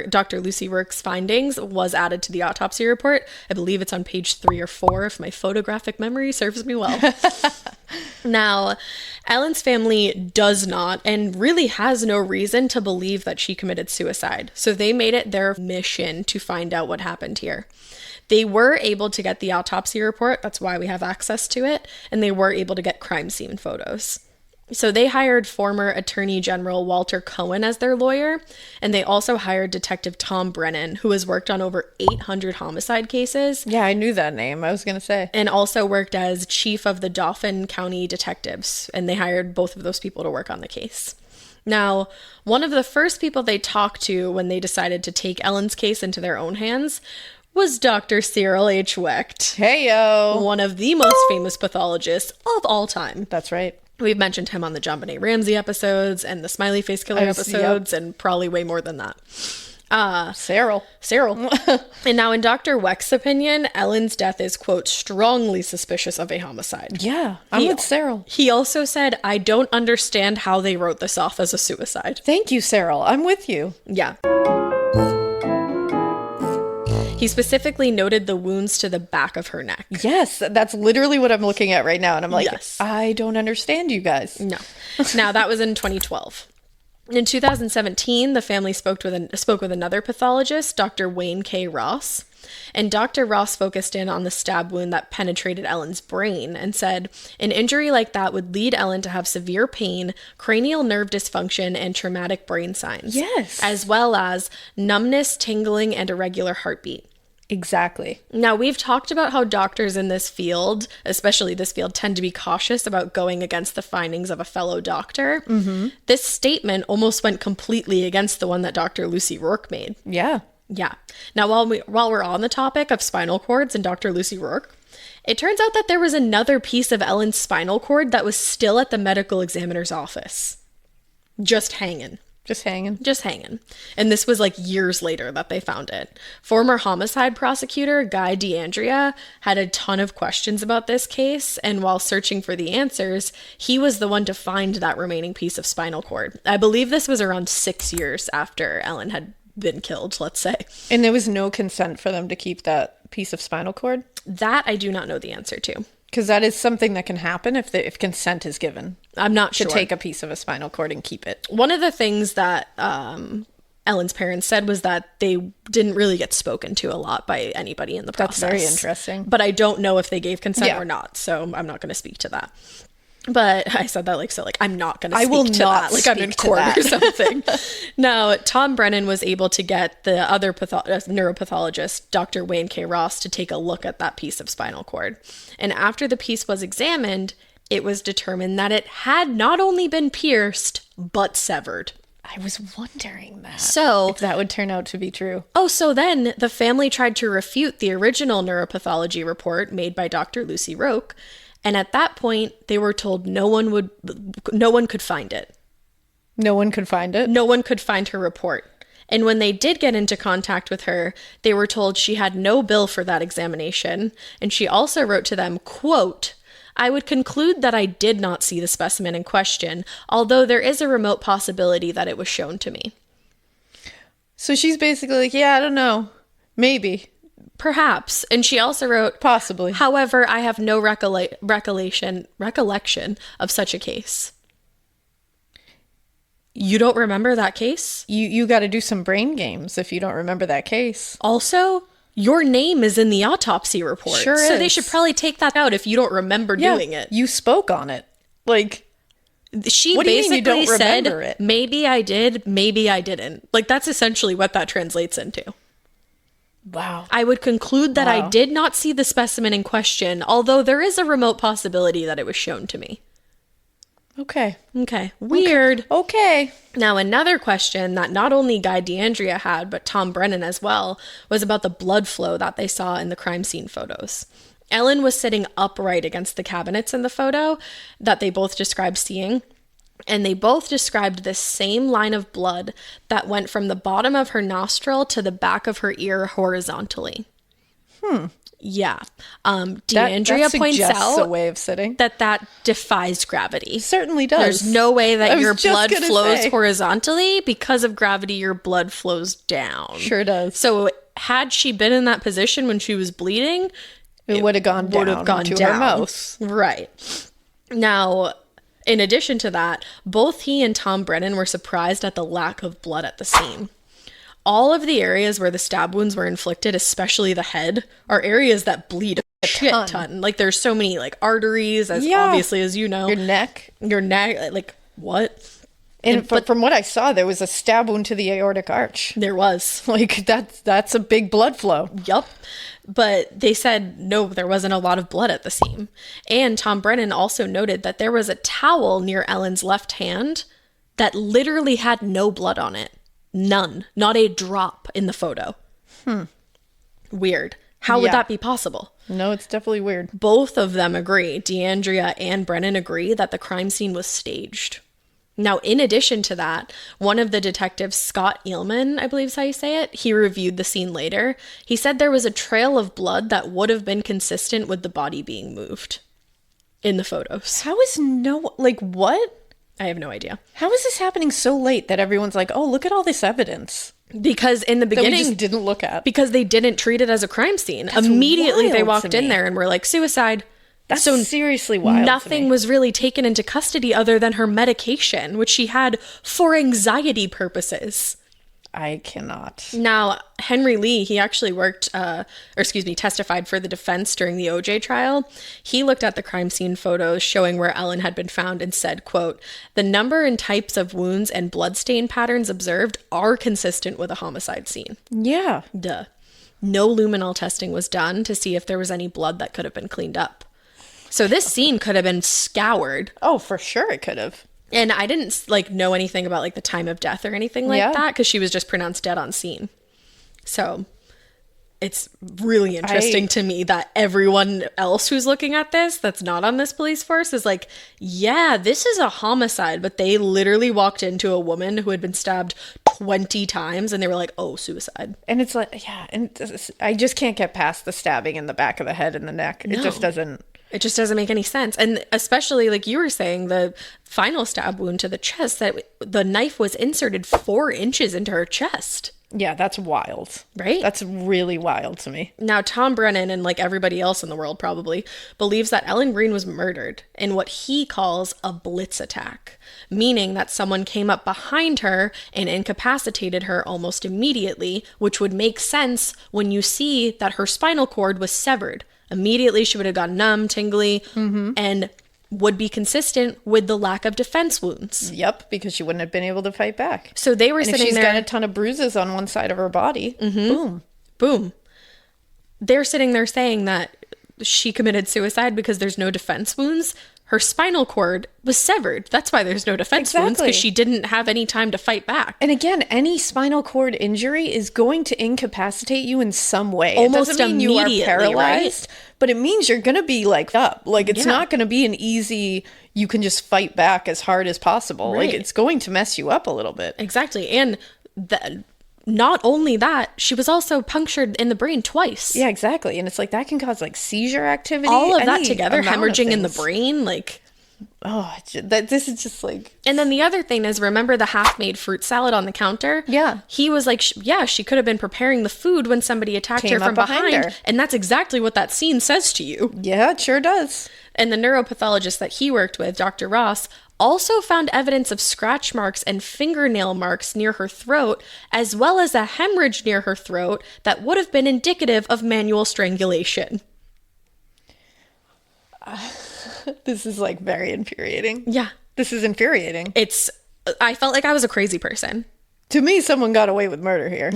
Dr. Lucy Rourke's findings was added to the autopsy report. I believe it's on page 3 or 4 if my photographic memory serves me well. Now, Ellen's family does not and really has no reason to believe that she committed suicide. So they made it their mission to find out what happened here. They were able to get the autopsy report. That's why we have access to it. And they were able to get crime scene photos. So they hired former Attorney General Walter Cohen as their lawyer, and they also hired Detective Tom Brennan, who has worked on over 800 homicide cases. Yeah, I knew that name. I was going to say. And also worked as chief of the Dauphin County Detectives, and they hired both of those people to work on the case. Now, one of the first people they talked to when they decided to take Ellen's case into their own hands was Dr. Cyril H. Wecht. Heyo! One of the most famous pathologists of all time. That's right. We've mentioned him on the John Benet Ramsey episodes and the Smiley Face Killer episodes, and probably way more than that. Cyril. And now in Dr. Wecht's opinion, Ellen's death is, quote, strongly suspicious of a homicide. Yeah, I'm with Cyril. He also said, I don't understand how they wrote this off as a suicide. Thank you, Cyril. I'm with you. Yeah. He specifically noted the wounds to the back of her neck. Yes, that's literally what I'm looking at right now. And I'm like, yes. I don't understand you guys. No. Now, that was in 2012. In 2017, the family spoke with another pathologist, Dr. Wayne K. Ross. And Dr. Ross focused in on the stab wound that penetrated Ellen's brain and said, an injury like that would lead Ellen to have severe pain, cranial nerve dysfunction, and traumatic brain signs. Yes. As well as numbness, tingling, and irregular heartbeat. Exactly. Now, we've talked about how doctors in this field, especially this field, tend to be cautious about going against the findings of a fellow doctor. Mm-hmm. This statement almost went completely against the one that Dr. Lucy Rourke made. Yeah. Yeah. Now, while we're on the topic of spinal cords and Dr. Lucy Rourke, it turns out that there was another piece of Ellen's spinal cord that was still at the medical examiner's office. Just hanging. Just hanging. Just hanging. And this was like years later that they found it. Former homicide prosecutor Guy DeAndrea had a ton of questions about this case, and while searching for the answers, he was the one to find that remaining piece of spinal cord. I believe this was around 6 years after Ellen had been killed, let's say. And there was no consent for them to keep that piece of spinal cord? That I do not know the answer to. Because that is something that can happen if consent is given. I'm not sure. To take a piece of a spinal cord and keep it. One of the things that Ellen's parents said was that they didn't really get spoken to a lot by anybody in the process. That's very interesting. But I don't know if they gave consent or not, so I'm not going to speak to that. But I said that I'm not going to speak to that. Like I'm in court or something. Now, Tom Brennan was able to get the other neuropathologist, Dr. Wayne K. Ross, to take a look at that piece of spinal cord. And after the piece was examined, it was determined that it had not only been pierced, but severed. I was wondering that. So if that would turn out to be true. Oh, so then the family tried to refute the original neuropathology report made by Dr. Lucy Roque. And at that point, they were told no one could find it. No one could find it? No one could find her report. And when they did get into contact with her, they were told she had no bill for that examination. And she also wrote to them, quote, "I would conclude that I did not see the specimen in question, although there is a remote possibility that it was shown to me." So she's basically like, yeah, I don't know. Maybe. Perhaps. And she also wrote, possibly. However, I have no recollection of such a case. You don't remember that case? You got to do some brain games if you don't remember that case. Also, your name is in the autopsy report. Sure is. So they should probably take that out if you don't remember doing it. You spoke on it. Like, she what do you mean basically you don't said, remember it? Maybe I did, maybe I didn't. Like, that's essentially what that translates into. Wow. I would conclude that I did not see the specimen in question, although there is a remote possibility that it was shown to me. Okay. Weird. Okay. Now, another question that not only Guy DeAndrea had, but Tom Brennan as well, was about the blood flow that they saw in the crime scene photos. Ellen was sitting upright against the cabinets in the photo that they both described seeing. And they both described this same line of blood that went from the bottom of her nostril to the back of her ear horizontally. Yeah. DeAndrea points out a way of sitting. that defies gravity. It certainly does. There's no way that your blood flows say. horizontally. Because of gravity, your blood flows down. Sure does. So had she been in that position when she was bleeding, it would have gone down to her mouth. Right. Now, in addition to that, both he and Tom Brennan were surprised at the lack of blood at the scene. All of the areas where the stab wounds were inflicted, especially the head, are areas that bleed a shit ton. Like, there's so many, like, arteries, obviously, as you know. Your neck, like, what? But from what I saw, there was a stab wound to the aortic arch. There was. Like, that's a big blood flow. Yup. But they said, no, there wasn't a lot of blood at the scene. And Tom Brennan also noted that there was a towel near Ellen's left hand that literally had no blood on it. None. Not a drop in the photo. Weird. How would that be possible? No, it's definitely weird. Both of them agree. DeAndrea and Brennan agree that the crime scene was staged. Now, in addition to that, one of the detectives, Scott Eelman, I believe is how you say it, he reviewed the scene later. He said there was a trail of blood that would have been consistent with the body being moved in the photos. How is what? I have no idea. How is this happening so late that everyone's like, oh, look at all this evidence? Because in the beginning, that we just didn't look at. Because they didn't treat it as a crime scene. That's Immediately they wild walked to in me. there and were like, suicide. That's so seriously wild. Nothing was really taken into custody other than her medication, which she had for anxiety purposes. I cannot. Now, Henry Lee, he actually testified for the defense during the OJ trial. He looked at the crime scene photos showing where Ellen had been found and said, quote, "The number and types of wounds and bloodstain patterns observed are consistent with a homicide scene." Yeah. Duh. No luminol testing was done to see if there was any blood that could have been cleaned up. So this scene could have been scoured. Oh, for sure it could have. And I didn't know anything about the time of death or anything like that because she was just pronounced dead on scene. So it's really interesting to me that everyone else who's looking at this that's not on this police force is like, yeah, this is a homicide, but they literally walked into a woman who had been stabbed 20 times and they were like, oh, suicide. And it's like, yeah, and I just can't get past the stabbing in the back of the head and the neck. It just doesn't make any sense. And especially like you were saying, the final stab wound to the chest, that the knife was inserted 4 inches into her chest. Yeah, that's wild. Right? That's really wild to me. Now, Tom Brennan, and like everybody else in the world probably, believes that Ellen Green was murdered in what he calls a blitz attack, meaning that someone came up behind her and incapacitated her almost immediately, which would make sense when you see that her spinal cord was severed. Immediately, she would have gone numb, tingly, and would be consistent with the lack of defense wounds. Yep, because she wouldn't have been able to fight back. So they were and sitting if she's there. got a ton of bruises on one side of her body. Boom. Boom. They're sitting there saying that she committed suicide because there's no defense wounds. Her spinal cord was severed. That's why there's no defense wounds, because she didn't have any time to fight back. And again, any spinal cord injury is going to incapacitate you in some way. Almost it doesn't mean you are paralyzed, right? But it means you're going to be like up. Like it's not going to be an easy, you can just fight back as hard as possible. Right. Like it's going to mess you up a little bit. Exactly. And not only that, she was also punctured in the brain twice. Yeah, exactly. And it's like that can cause like seizure activity. All of that together, hemorrhaging in the brain, like... Oh, this is just like... And then the other thing is, remember the half-made fruit salad on the counter? Yeah. He was like, she could have been preparing the food when somebody attacked her from behind. And that's exactly what that scene says to you. Yeah, it sure does. And the neuropathologist that he worked with, Dr. Ross, also found evidence of scratch marks and fingernail marks near her throat, as well as a hemorrhage near her throat that would have been indicative of manual strangulation. This is like very infuriating. Yeah. This is infuriating. I felt like I was a crazy person. To me, someone got away with murder here.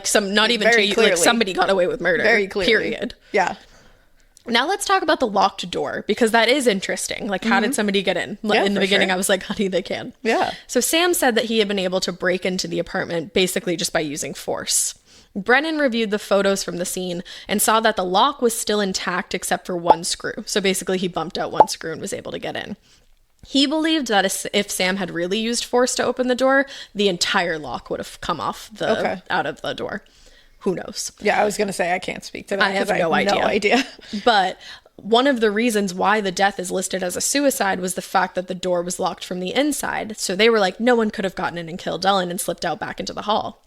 Somebody got away with murder. Very clearly. Period. Yeah. Now let's talk about the locked door, because that is interesting. Like, how did somebody get in? In the beginning, I was like, honey, they can. Yeah. So Sam said that he had been able to break into the apartment basically just by using force. Brennan reviewed the photos from the scene and saw that the lock was still intact except for one screw. So basically he bumped out one screw and was able to get in. He believed that if Sam had really used force to open the door, the entire lock would have come off out of the door. Who knows? Yeah, I was going to say I can't speak to that. I have no idea. But one of the reasons why the death is listed as a suicide was the fact that the door was locked from the inside. So they were like, no one could have gotten in and killed Ellen and slipped out back into the hall.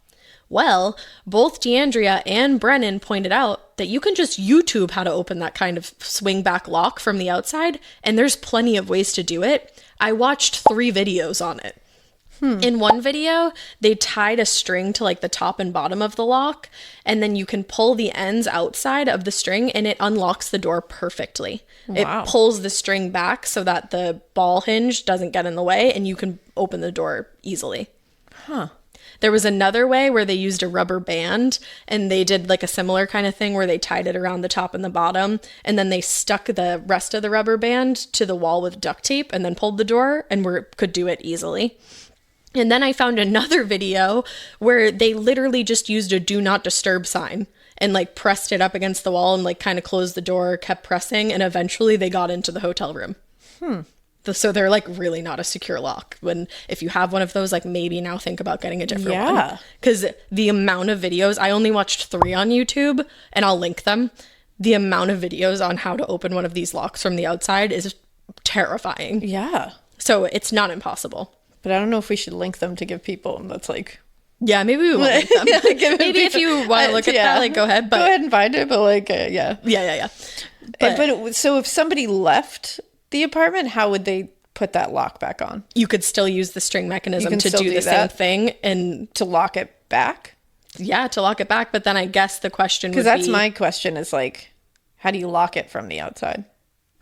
Well, both DeAndrea and Brennan pointed out that you can just YouTube how to open that kind of swing back lock from the outside, and there's plenty of ways to do it. I watched 3 videos on it. In one video, they tied a string to like the top and bottom of the lock, and then you can pull the ends outside of the string and it unlocks the door perfectly. Wow. It pulls the string back so that the ball hinge doesn't get in the way and you can open the door easily. Huh. There was another way where they used a rubber band and they did like a similar kind of thing where they tied it around the top and the bottom and then they stuck the rest of the rubber band to the wall with duct tape and then pulled the door and could do it easily. And then I found another video where they literally just used a do not disturb sign and like pressed it up against the wall and like kind of closed the door, kept pressing, and eventually they got into the hotel room. So they're like really not a secure lock. If you have one of those, like maybe now think about getting a different one. Because the amount of videos, I only watched 3 on YouTube and I'll link them. The amount of videos on how to open one of these locks from the outside is terrifying. Yeah. So it's not impossible. But I don't know if we should link them to give people. That's like... Yeah, maybe we won't link them. Maybe if you want to look at that, like go ahead. But go ahead and find it, but like, yeah. Yeah. But so if somebody left the apartment, how would they put that lock back on? You could still use the string mechanism to do the same thing and to lock it back. Yeah, to lock it back. But then I guess the question would be, because that's my question is like, how do you lock it from the outside?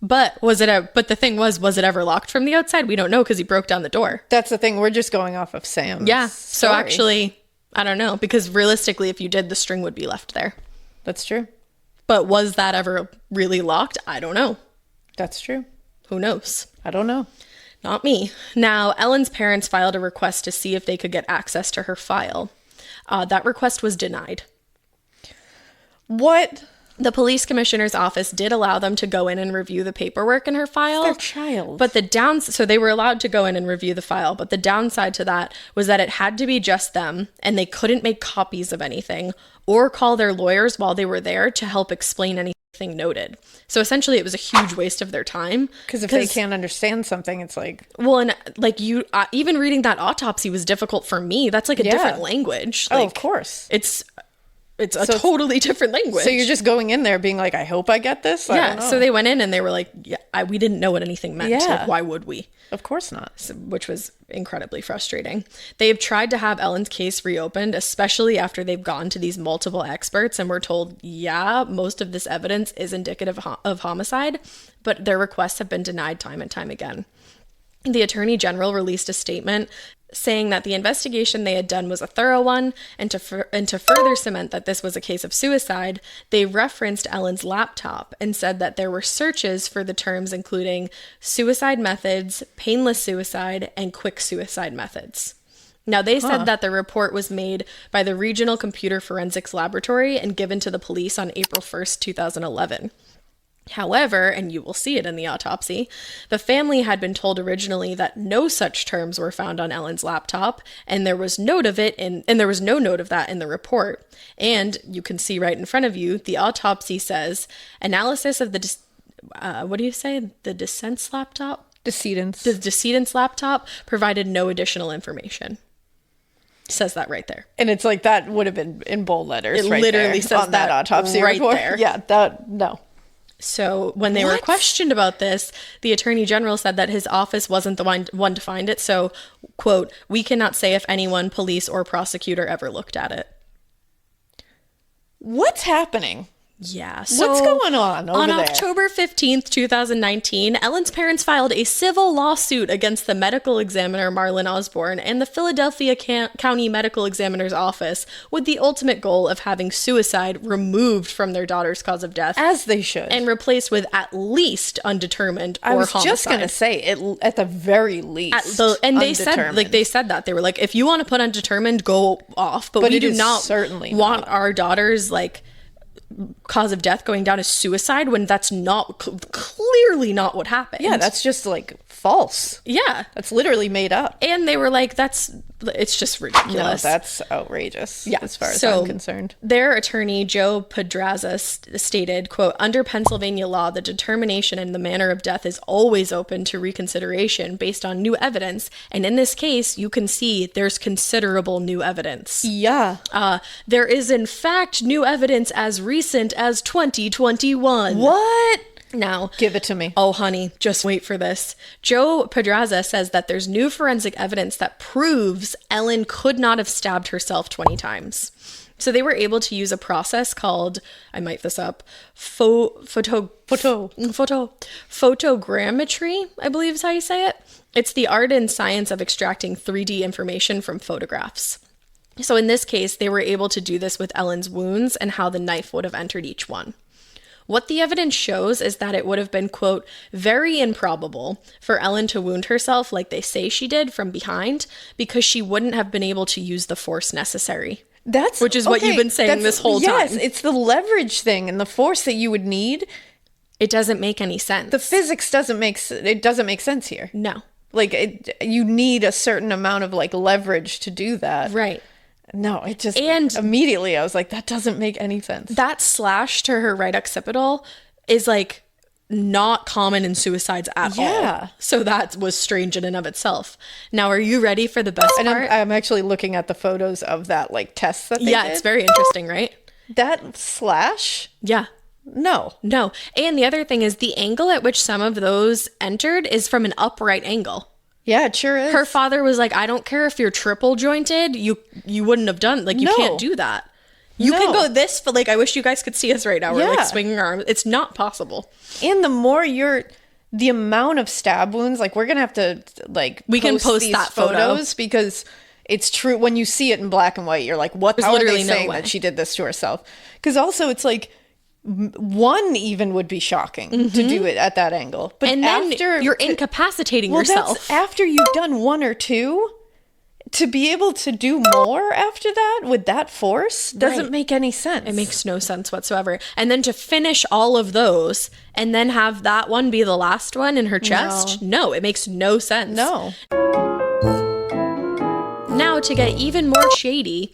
But the thing was it ever locked from the outside? We don't know because he broke down the door. That's the thing. We're just going off of Sam's story. So actually, I don't know, because realistically, if you did, the string would be left there. That's true. But was that ever really locked? I don't know. That's true. Who knows? I don't know. Not me. Now, Ellen's parents filed a request to see if they could get access to her file. That request was denied. What? The police commissioner's office did allow them to go in and review the paperwork in her file. Their child. But so they were allowed to go in and review the file, but the downside to that was that it had to be just them, and they couldn't make copies of anything or call their lawyers while they were there to help explain anything noted. So essentially it was a huge waste of their time. Because if they can't understand something, it's like... Well, and like even reading that autopsy was difficult for me. That's like a different language. Like, of course. It's a totally different language. So you're just going in there being like, I hope I get this? I don't know. So they went in and they were like, we didn't know what anything meant. Yeah. Like, why would we? Of course not. Which was incredibly frustrating. They have tried to have Ellen's case reopened, especially after they've gone to these multiple experts and were told, most of this evidence is indicative of homicide, but their requests have been denied time and time again. The Attorney General released a statement saying that the investigation they had done was a thorough one, and to further cement that this was a case of suicide, they referenced Ellen's laptop and said that there were searches for the terms including suicide methods, painless suicide, and quick suicide methods. Now, they said that the report was made by the Regional Computer Forensics Laboratory and given to the police on April 1st, 2011. However, and you will see it in the autopsy, the family had been told originally that no such terms were found on Ellen's laptop, and there was no note of that in the report. And you can see right in front of you, the autopsy says, analysis of the decedent's laptop? Decedent's. The decedent's laptop provided no additional information. Says that right there. And it's like, that would have been in bold letters. It right literally there says on that autopsy right report. there. Yeah, no. So when they were questioned about this, the Attorney General said that his office wasn't the one to find it. So, quote, we cannot say if anyone, police or prosecutor ever looked at it. What's happening? Yeah. So what's going on over there? October 15th, 2019, Ellen's parents filed a civil lawsuit against the medical examiner Marlon Osborne and the Philadelphia County Medical Examiner's Office with the ultimate goal of having suicide removed from their daughter's cause of death. As they should. And replaced with at least undetermined or homicide. I was just going to say, at the very least. And they said that. They were like, if you want to put undetermined, go off. But we do not certainly want our daughter's cause of death going down as suicide when that's not clearly not what happened. Yeah, that's just false. Yeah, that's literally made up. And they were like, it's just ridiculous. No, that's outrageous. Yeah, as far as I'm concerned. Their attorney Joe Pedraza stated, quote, under Pennsylvania law, the determination and the manner of death is always open to reconsideration based on new evidence, and in this case you can see there's considerable new evidence. Yeah. There is in fact new evidence as recent as 2021. What? Now, give it to me. Oh, honey, just wait for this. Joe Pedraza says that there's new forensic evidence that proves Ellen could not have stabbed herself 20 times. So they were able to use a process called, I might this up, photogrammetry, I believe is how you say it. It's the art and science of extracting 3D information from photographs. So in this case, they were able to do this with Ellen's wounds and how the knife would have entered each one. What the evidence shows is that it would have been, quote, very improbable for Ellen to wound herself like they say she did from behind because she wouldn't have been able to use the force necessary. Which is what you've been saying this whole time. Yes, it's the leverage thing and the force that you would need. It doesn't make any sense. The physics doesn't make sense here. No. You need a certain amount of leverage to do that. Right. No, it just, and immediately I was like, that doesn't make any sense. That slash to her right occipital is not common in suicides at all. So that was strange in and of itself. Now, are you ready for the best part? I'm actually looking at the photos of that test that they did. It's very interesting, right? That slash? Yeah. No. And the other thing is the angle at which some of those entered is from an upright angle. Yeah, it sure is. Her father was like, I don't care if you're triple jointed, you wouldn't have done, you can't do that. You can go this, but I wish you guys could see us right now. We're swinging our arms. It's not possible. And the amount of stab wounds, we're going to have to we can post these that photos because it's true. When you see it in black and white, you're like, what? How are they saying that she did this to herself? Because also it's one even would be shocking to do it at that angle. But and then you're incapacitating yourself. That's after you've done one or two, to be able to do more after that with that force doesn't make any sense. It makes no sense whatsoever. And then to finish all of those and then have that one be the last one in her chest? No, it makes no sense. No. Now, to get even more shady,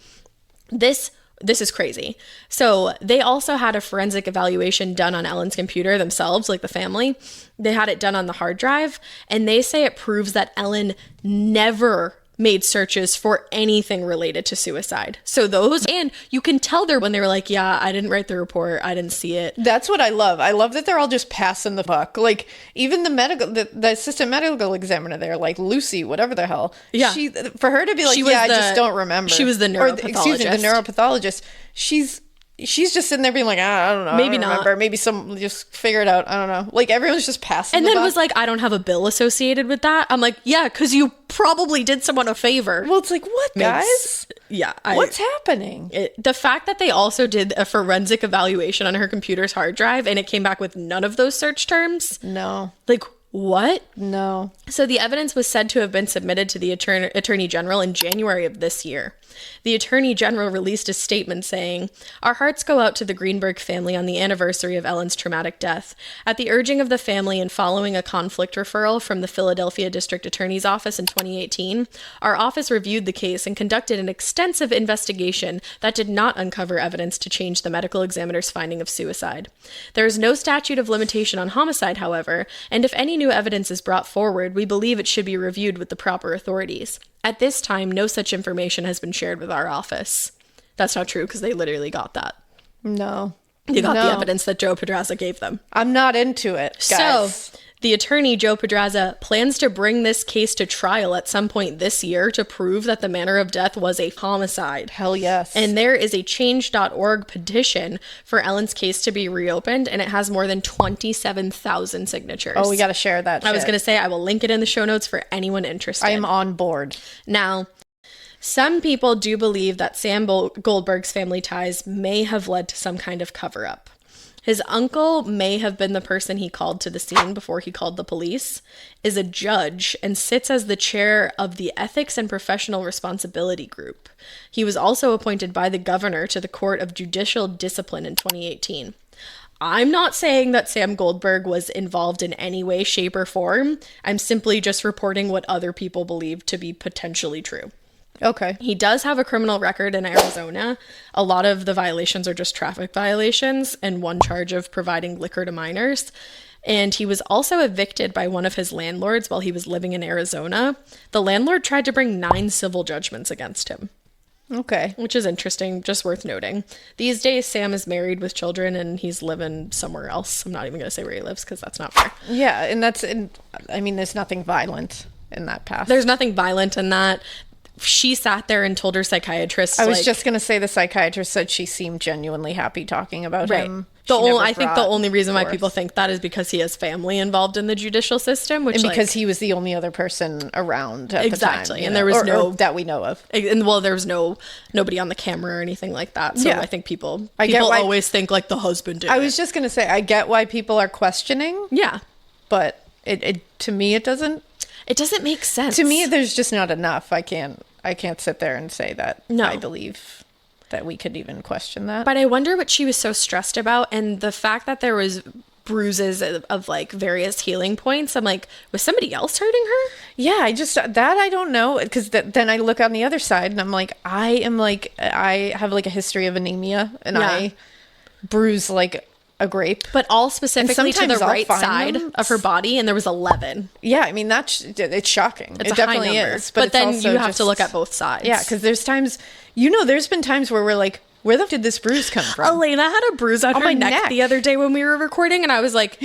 this is crazy. So they also had a forensic evaluation done on Ellen's computer themselves, like the family. They had it done on the hard drive, and they say it proves that Ellen never made searches for anything related to suicide. So those, and you can tell when they were like, yeah, I didn't write the report, I didn't see it. That's what I love. I love that they're all just passing the buck. Like, even the assistant medical examiner there, like Lucy, whatever the hell. Yeah. For her to be like, I just don't remember. She was the neuropathologist. Excuse me, the neuropathologist. She's just sitting there being like, I don't know. Maybe I don't not. remember. Maybe some just figure it out. I don't know. Like, everyone's just passing and the then buck. was like, I don't have a bill associated with that. I'm like, yeah, because you probably did someone a favor. Well, it's like, what, guys? What's happening? The fact that they also did a forensic evaluation on her computer's hard drive and it came back with none of those search terms. No. Like, what? No. So the evidence was said to have been submitted to the Attorney General in January of this year. The Attorney General released a statement saying, "Our hearts go out to the Greenberg family on the anniversary of Ellen's traumatic death. At the urging of the family and following a conflict referral from the Philadelphia District Attorney's Office in 2018, our office reviewed the case and conducted an extensive investigation that did not uncover evidence to change the medical examiner's finding of suicide. There is no statute of limitation on homicide, however, and if any new evidence is brought forward, we believe it should be reviewed with the proper authorities. At this time, no such information has been shared with our office." That's not true because they literally got that. No. They got the evidence that Joe Pedraza gave them. I'm not into it, guys. So, the attorney, Joe Pedraza, plans to bring this case to trial at some point this year to prove that the manner of death was a homicide. Hell yes. And there is a change.org petition for Ellen's case to be reopened, and it has more than 27,000 signatures. Oh, we got to share that I was shit. going to say, I will link it in the show notes for anyone interested. I am on board. Now, some people do believe that Sam Goldberg's family ties may have led to some kind of cover-up. His uncle may have been the person he called to the scene before he called the police, is a judge, and sits as the chair of the Ethics and Professional Responsibility Group. He was also appointed by the governor to the Court of Judicial Discipline in 2018. I'm not saying that Sam Goldberg was involved in any way, shape, or form. I'm simply just reporting what other people believe to be potentially true. Okay. He does have a criminal record in Arizona. A lot of the violations are just traffic violations and one charge of providing liquor to minors. And he was also evicted by one of his landlords while he was living in Arizona. The landlord tried to bring 9 civil judgments against him. Okay. Which is interesting, just worth noting. These days, Sam is married with children and he's living somewhere else. I'm not even going to say where he lives because that's not fair. Yeah, and there's nothing violent in that past. There's nothing violent in that. She sat there and told her psychiatrist. I was just going to say the psychiatrist said she seemed genuinely happy talking about him. I think the only reason why people think that is because he has family involved in the judicial system, and because he was the only other person around at exactly, the time, and there was no that we know of, and there was nobody on the camera or anything like that. So I think people always think like the husband did. I was just going to say I get why people are questioning. Yeah, but it to me it doesn't. It doesn't make sense. To me, there's just not enough. I can't sit there and say that I believe that we could even question that. But I wonder what she was so stressed about, and the fact that there was bruises of like various healing points. I'm like, was somebody else hurting her? Yeah, I don't know, because then I look on the other side and I'm like, I have like a history of anemia, and I bruise like a grape, but all specifically to the right side of her body, and there was 11. Yeah, I mean it's shocking. It's it definitely is, but then you have to look at both sides. Yeah, because there's times, there's been times where we're like, where the fuck did this bruise come from? Elena had a bruise on her neck the other day when we were recording, and I was like,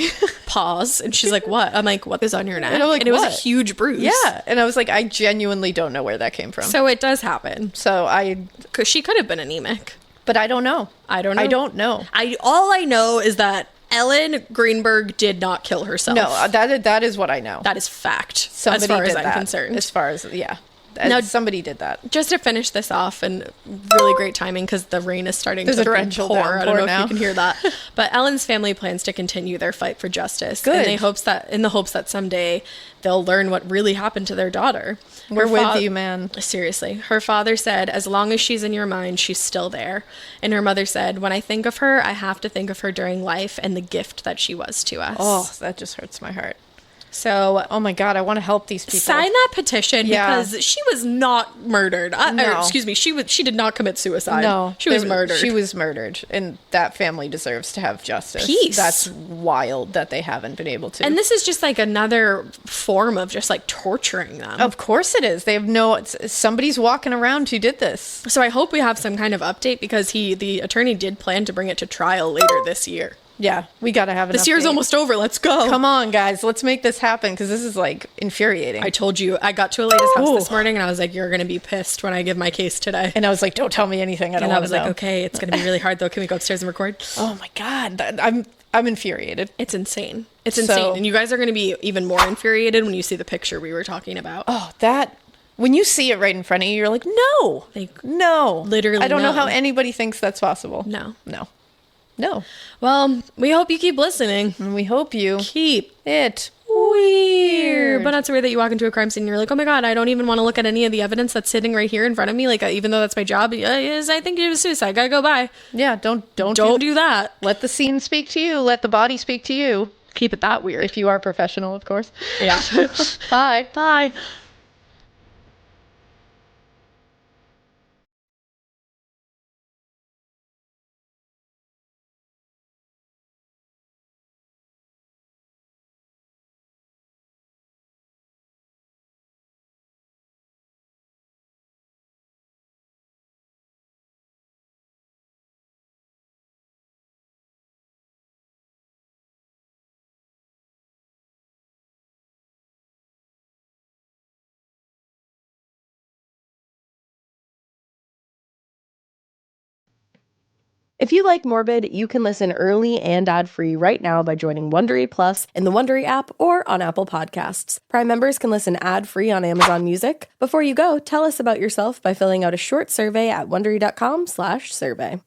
pause, and she's like, what? I'm like, what is on your neck? And, it was a huge bruise. Yeah, and I was like, I genuinely don't know where that came from. So it does happen. Because she could have been anemic. But I don't know. All I know is that Ellen Greenberg did not kill herself. No, that is what I know. That is fact. Somebody as far as did I'm concerned. As far as, yeah. Now, somebody did that. Just to finish this off, and really great timing because the rain is starting to torrential pour. I don't know now. if you can hear that. But Ellen's family plans to continue their fight for justice. Good. And in the hopes that someday they'll learn what really happened to their daughter. We're with you, man. Seriously. Her father said, as long as she's in your mind, she's still there. And her mother said, when I think of her, I have to think of her during life and the gift that she was to us. Oh, that just hurts my heart. So, oh my God, I want to help these people. Sign that petition because she was not murdered. No. Excuse me, she did not commit suicide. No, she was murdered. She was murdered, and that family deserves to have justice. Peace. That's wild that they haven't been able to. And this is just like another form of just like torturing them. Of course it is. They have somebody's walking around who did this. So I hope we have some kind of update because the attorney did plan to bring it to trial later this year. Yeah, we got to have an This year's update. almost over. Let's go. Come on, guys. Let's make this happen because this is like infuriating. I told you, I got to a lady's house this morning and I was like, you're going to be pissed when I give my case today. And I was like, don't tell me anything. I don't want to know. And I was like, okay, it's going to be really hard though. Can we go upstairs and record? Oh my God. I'm infuriated. It's insane. It's insane. And you guys are going to be even more infuriated when you see the picture we were talking about. Oh, when you see it right in front of you, you're like, no. No. Literally, I don't know no. how anybody thinks that's possible. No. Well, we hope you keep listening. And we hope you keep it weird. But not so weird that you walk into a crime scene and you're like, oh my God, I don't even want to look at any of the evidence that's sitting right here in front of me. Like, even though that's my job, I think it was suicide. Gotta go by. Yeah, don't do that. Let the scene speak to you. Let the body speak to you. Keep it that weird. If you are professional, of course. Yeah. Bye. Bye. If you like Morbid, you can listen early and ad-free right now by joining Wondery Plus in the Wondery app or on Apple Podcasts. Prime members can listen ad-free on Amazon Music. Before you go, tell us about yourself by filling out a short survey at Wondery.com/survey.